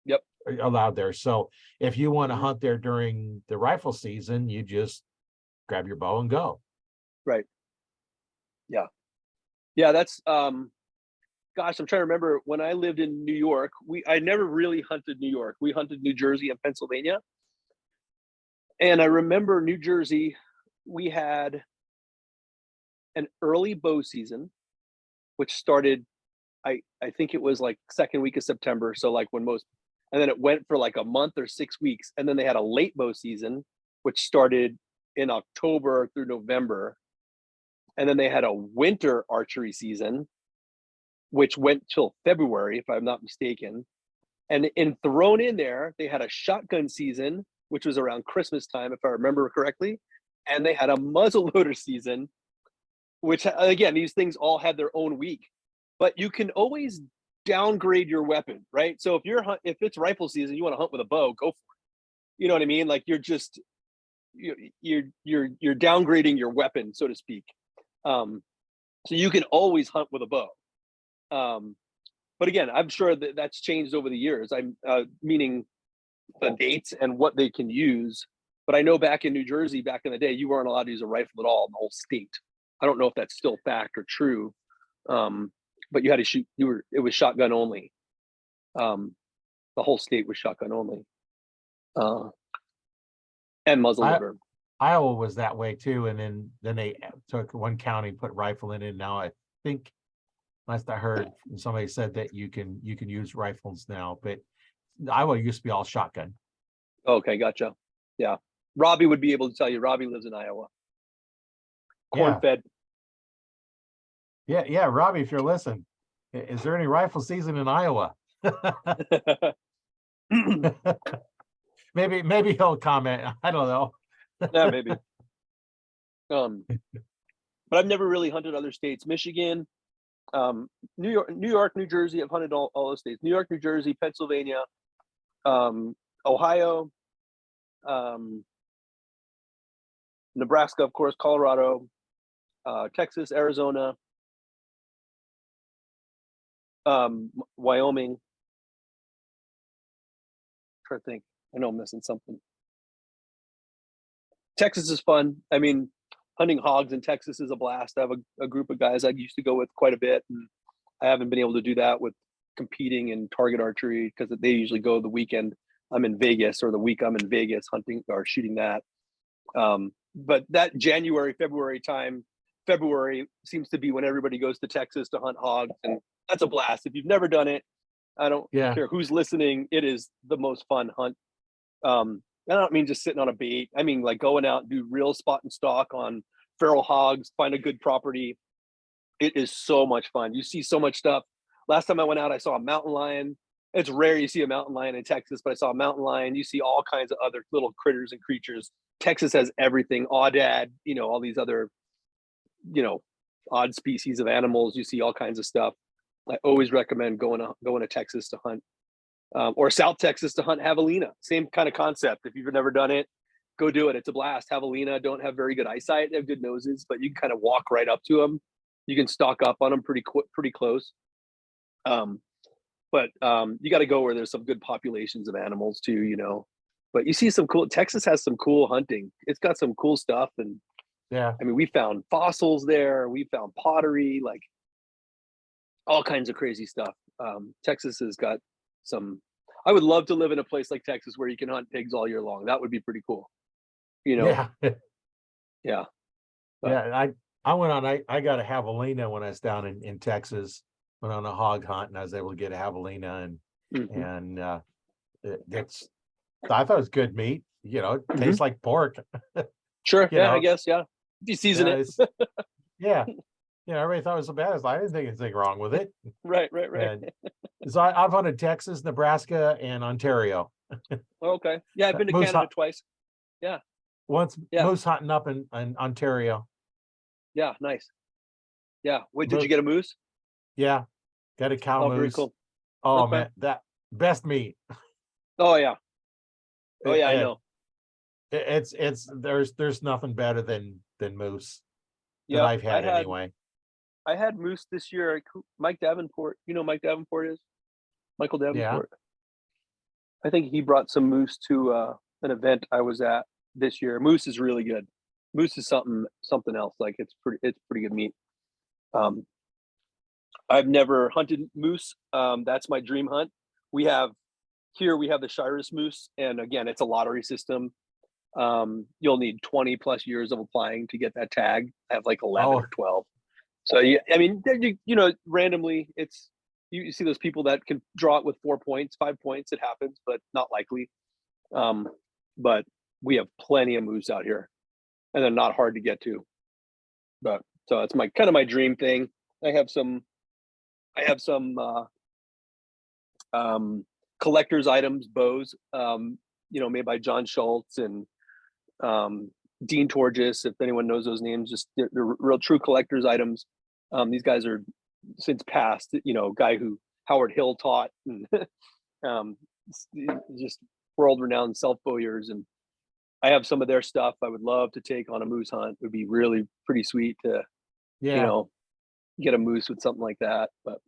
Yep. Are allowed there. So if you want to hunt there during the rifle season, you just grab your bow and go. Right. Yeah. Yeah. That's gosh, I'm trying to remember when I lived in New York. I never really hunted New York. We hunted New Jersey and Pennsylvania. And I remember New Jersey, we had an early bow season, which started, I think it was like second week of September. So like and then it went for like a month or 6 weeks. And then they had a late bow season, which started in October through November. And then they had a winter archery season, which went till February, if I'm not mistaken. And thrown in there, they had a shotgun season, which was around Christmas time, if I remember correctly. And they had a muzzleloader season, which, again, these things all had their own week. But you can always downgrade your weapon, right? So if it's rifle season, you want to hunt with a bow, go for it. You know what I mean? Like you're downgrading your weapon, so to speak. So you can always hunt with a bow. But again, I'm sure that's changed over the years. I'm meaning the dates and what they can use. But I know back in New Jersey, back in the day, you weren't allowed to use a rifle at all in the whole state. I don't know if that's still fact or true. But you had to shoot. It was shotgun only. The whole state was shotgun only. And muzzleloader. Iowa was that way too, and then they took one county, put rifle in it. And now I think, last I heard, somebody said that you can use rifles now, but Iowa used to be all shotgun. Okay, gotcha. Yeah, Robbie would be able to tell you. Robbie lives in Iowa. Corn fed. Yeah, Robbie, if you're listening, is there any rifle season in Iowa? Maybe he'll comment. I don't know. Yeah, maybe. But I've never really hunted other states. Michigan, New York, New Jersey. I've hunted all those states. New York, New Jersey, Pennsylvania, Ohio, Nebraska, of course, Colorado, Texas, Arizona, Wyoming. I'm trying to think. I know I'm missing something. Texas is fun. I mean, hunting hogs in Texas is a blast. I have a group of guys I used to go with quite a bit, and I haven't been able to do that with competing in target archery because they usually go the weekend I'm in Vegas or the week I'm in Vegas hunting or shooting that. But that January, February time, February seems to be when everybody goes to Texas to hunt hogs, and that's a blast. If you've never done it, I don't Yeah. care who's listening. It is the most fun hunt. I don't mean just sitting on a bait. I mean like going out and do real spot and stalk on feral hogs, find a good property. It is so much fun. You see so much stuff. Last time I went out, I saw a mountain lion. It's rare you see a mountain lion in Texas, but I saw a mountain lion. You see all kinds of other little critters and creatures. Texas has everything. Aoudad, all these other, odd species of animals. You see all kinds of stuff. I always recommend going to Texas to hunt, or South Texas to hunt javelina. Same kind of concept. If you've never done it, go do it. It's a blast. Javelina don't have very good eyesight. They have good noses, but you can kind of walk right up to them. You can stalk up on them pretty close. But you got to go where there's some good populations of animals too, but you see some cool. Texas has some cool hunting. It's got some cool stuff. And Yeah. I mean, we found fossils there. We found pottery, like all kinds of crazy stuff. Texas has got some. I would love to live in a place like Texas where you can hunt pigs all year long. That would be pretty cool. Yeah. Yeah. But, Yeah. I went on, I got a javelina when I was down in Texas, went on a hog hunt, and I was able to get a javelina, and I thought it was good meat. It tastes like pork. Sure. You Yeah, know, I guess. Yeah. If you season it. Yeah. Everybody thought it was the best. I didn't think anything wrong with it. Right. And so I've hunted Texas, Nebraska, and Ontario. Okay. Yeah, I've been to Moose Canada hunt, twice. Yeah. once Yeah. moose hunting up in Ontario. Yeah. Nice. Yeah. Wait, did Mo- you get a moose? Yeah. Got a cow Oh, very moose. cool. Oh Okay. man, that best meat. Oh yeah. Oh yeah, I It- know. it's there's nothing better than moose that Yeah. I've had anyway. I had moose this year. Mike Davenport. You know who Mike Davenport is? Michael Yeah. Davenport. I think he brought some moose to an event I was at this year. Moose is really good. Moose is something else. Like it's pretty good meat. I've never hunted moose. That's my dream hunt. We have the Shiras moose, and again, it's a lottery system. You'll need 20 plus years of applying to get that tag. I have like 11 or 12. So yeah, I mean, randomly, you see those people that can draw it with 4 points, 5 points. It happens, but not likely. But we have plenty of moose out here, and they're not hard to get to. But so it's my dream thing. I have some collector's items, bows, made by John Schultz and Dean Torges. If anyone knows those names, just they're real true collector's items. These guys are since passed, guy who Howard Hill taught, and just world-renowned self-bowyers. And I have some of their stuff. I would love to take on a moose hunt. It would be really pretty sweet to, get a moose with something like that. But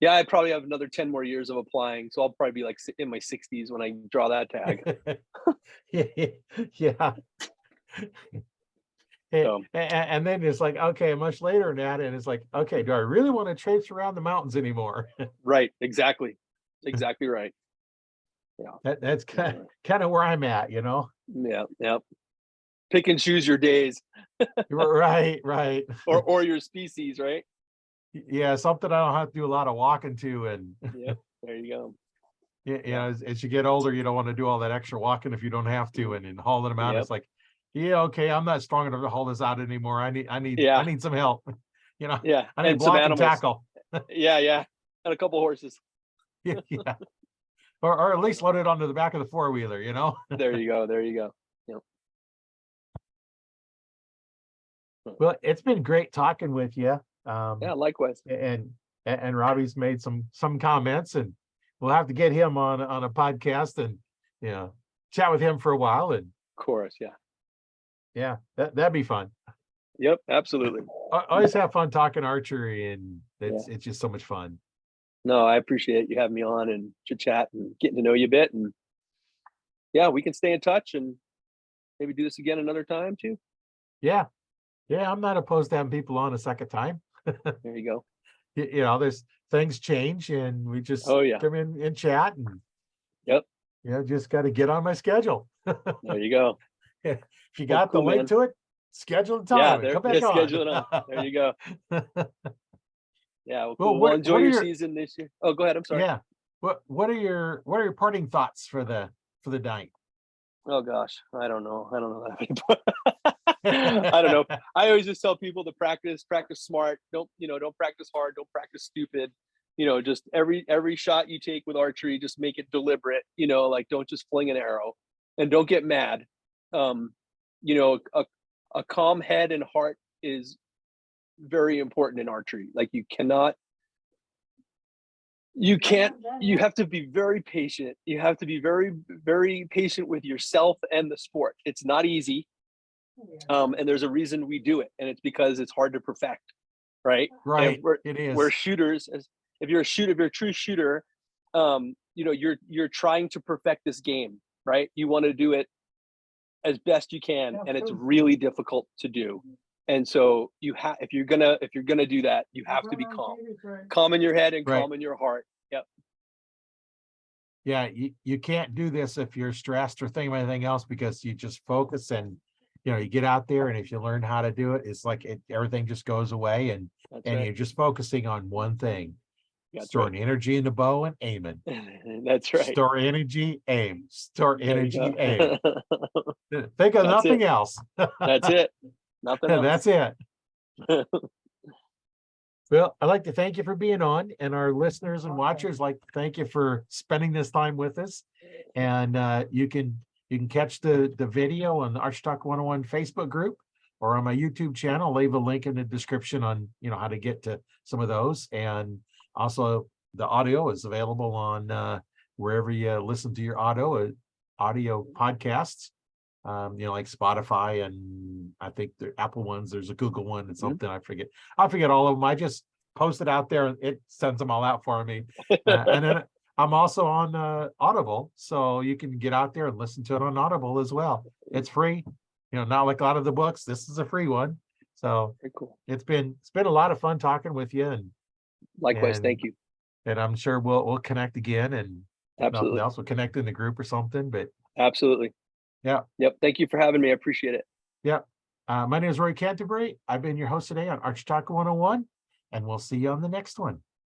yeah, I probably have another 10 more years of applying. So I'll probably be like in my 60s when I draw that tag. Yeah. And then it's like, okay, much later than that, and it's like, okay, do I really want to traipse around the mountains anymore? Right. Exactly right. Yeah. That's kind of where I'm at, Yeah. Pick and choose your days. Right. or your species, right? Yeah, something I don't have to do a lot of walking to, and Yep, there you go. As you get older, you don't want to do all that extra walking if you don't have to, and hauling them out. It's like, yeah, okay, I'm not strong enough to haul this out anymore. I need some help. Yeah, I need block and tackle. Yeah, and a couple horses. Yeah. Or at least load it onto the back of the four-wheeler, There you go. Yep. Well, it's been great talking with you. Yeah, likewise. And Robbie's made some comments, and we'll have to get him on a podcast and chat with him for a while. And of course, yeah, that'd be fun. Yep, absolutely. I always have fun talking archery, and it's just so much fun. No, I appreciate you having me on and chat and getting to know you a bit. And yeah, we can stay in touch and maybe do this again another time too. Yeah. Yeah. I'm not opposed to having people on a second time. There you go. You know, there's things change and we just Oh yeah. come in and chat and, Yep. you know, just got to get on my schedule. There you go. If you Well, got the cool, link man. to it, schedule the Yeah, time and they're come they're back on. scheduling on. There you go. Yeah, well, Well, cool. Well, enjoy what are your your, season this year. Oh, go ahead. I'm sorry. yeah, what are your parting thoughts for the night? Oh gosh, I don't know. I don't know that. I don't know. I always just tell people to practice smart. Don't practice hard. Don't practice stupid. Just every shot you take with archery, just make it deliberate. Like don't just fling an arrow, and don't get mad. Um, a calm head and heart is very important in archery. Like you have to be very patient. You have to be very, very patient with yourself and the sport. It's not easy. And there's a reason we do it. And it's because it's hard to perfect. Right. And Right, it we're is. shooters. If you're a true shooter, you're trying to perfect this game, right? You want to do it as best you can. And it's really difficult to do. And so if you're gonna do that, you have to be calm in your head and Right. calm in your heart. Yep. Yeah, you can't do this if you're stressed or thinking about anything else because you just focus and you get out there and if you learn how to do it, it's like everything just goes away That's and right. you're just focusing on one thing. That's right. Storing energy in the bow and aiming. That's right. Store energy, aim. Store There you energy, aim. go. Think of That's it. nothing else. That's it. Nothing else. That's it. Well, I'd like to thank you for being on, and our listeners and watchers like to thank you for spending this time with us. And you can catch the video on the Arch Talk 101 Facebook group or on my YouTube channel. I'll leave a link in the description on how to get to some of those. And also the audio is available on wherever you listen to your audio podcasts. Like Spotify and I think the Apple ones, there's a Google one and something I forget. I forget all of them. I just post it out there and it sends them all out for me. And then I'm also on Audible, so you can get out there and listen to it on Audible as well. It's free, not like a lot of the books. This is a free one. So Very cool. it's been a lot of fun talking with you Likewise, and thank you. and I'm sure we'll connect again and if nothing Absolutely. else, we'll connect in the group or something. But Absolutely. yeah. Yep. Thank you for having me. I appreciate it. Yeah. My name is Roy Canterbury. I've been your host today on Arch Talk 101, and we'll see you on the next one.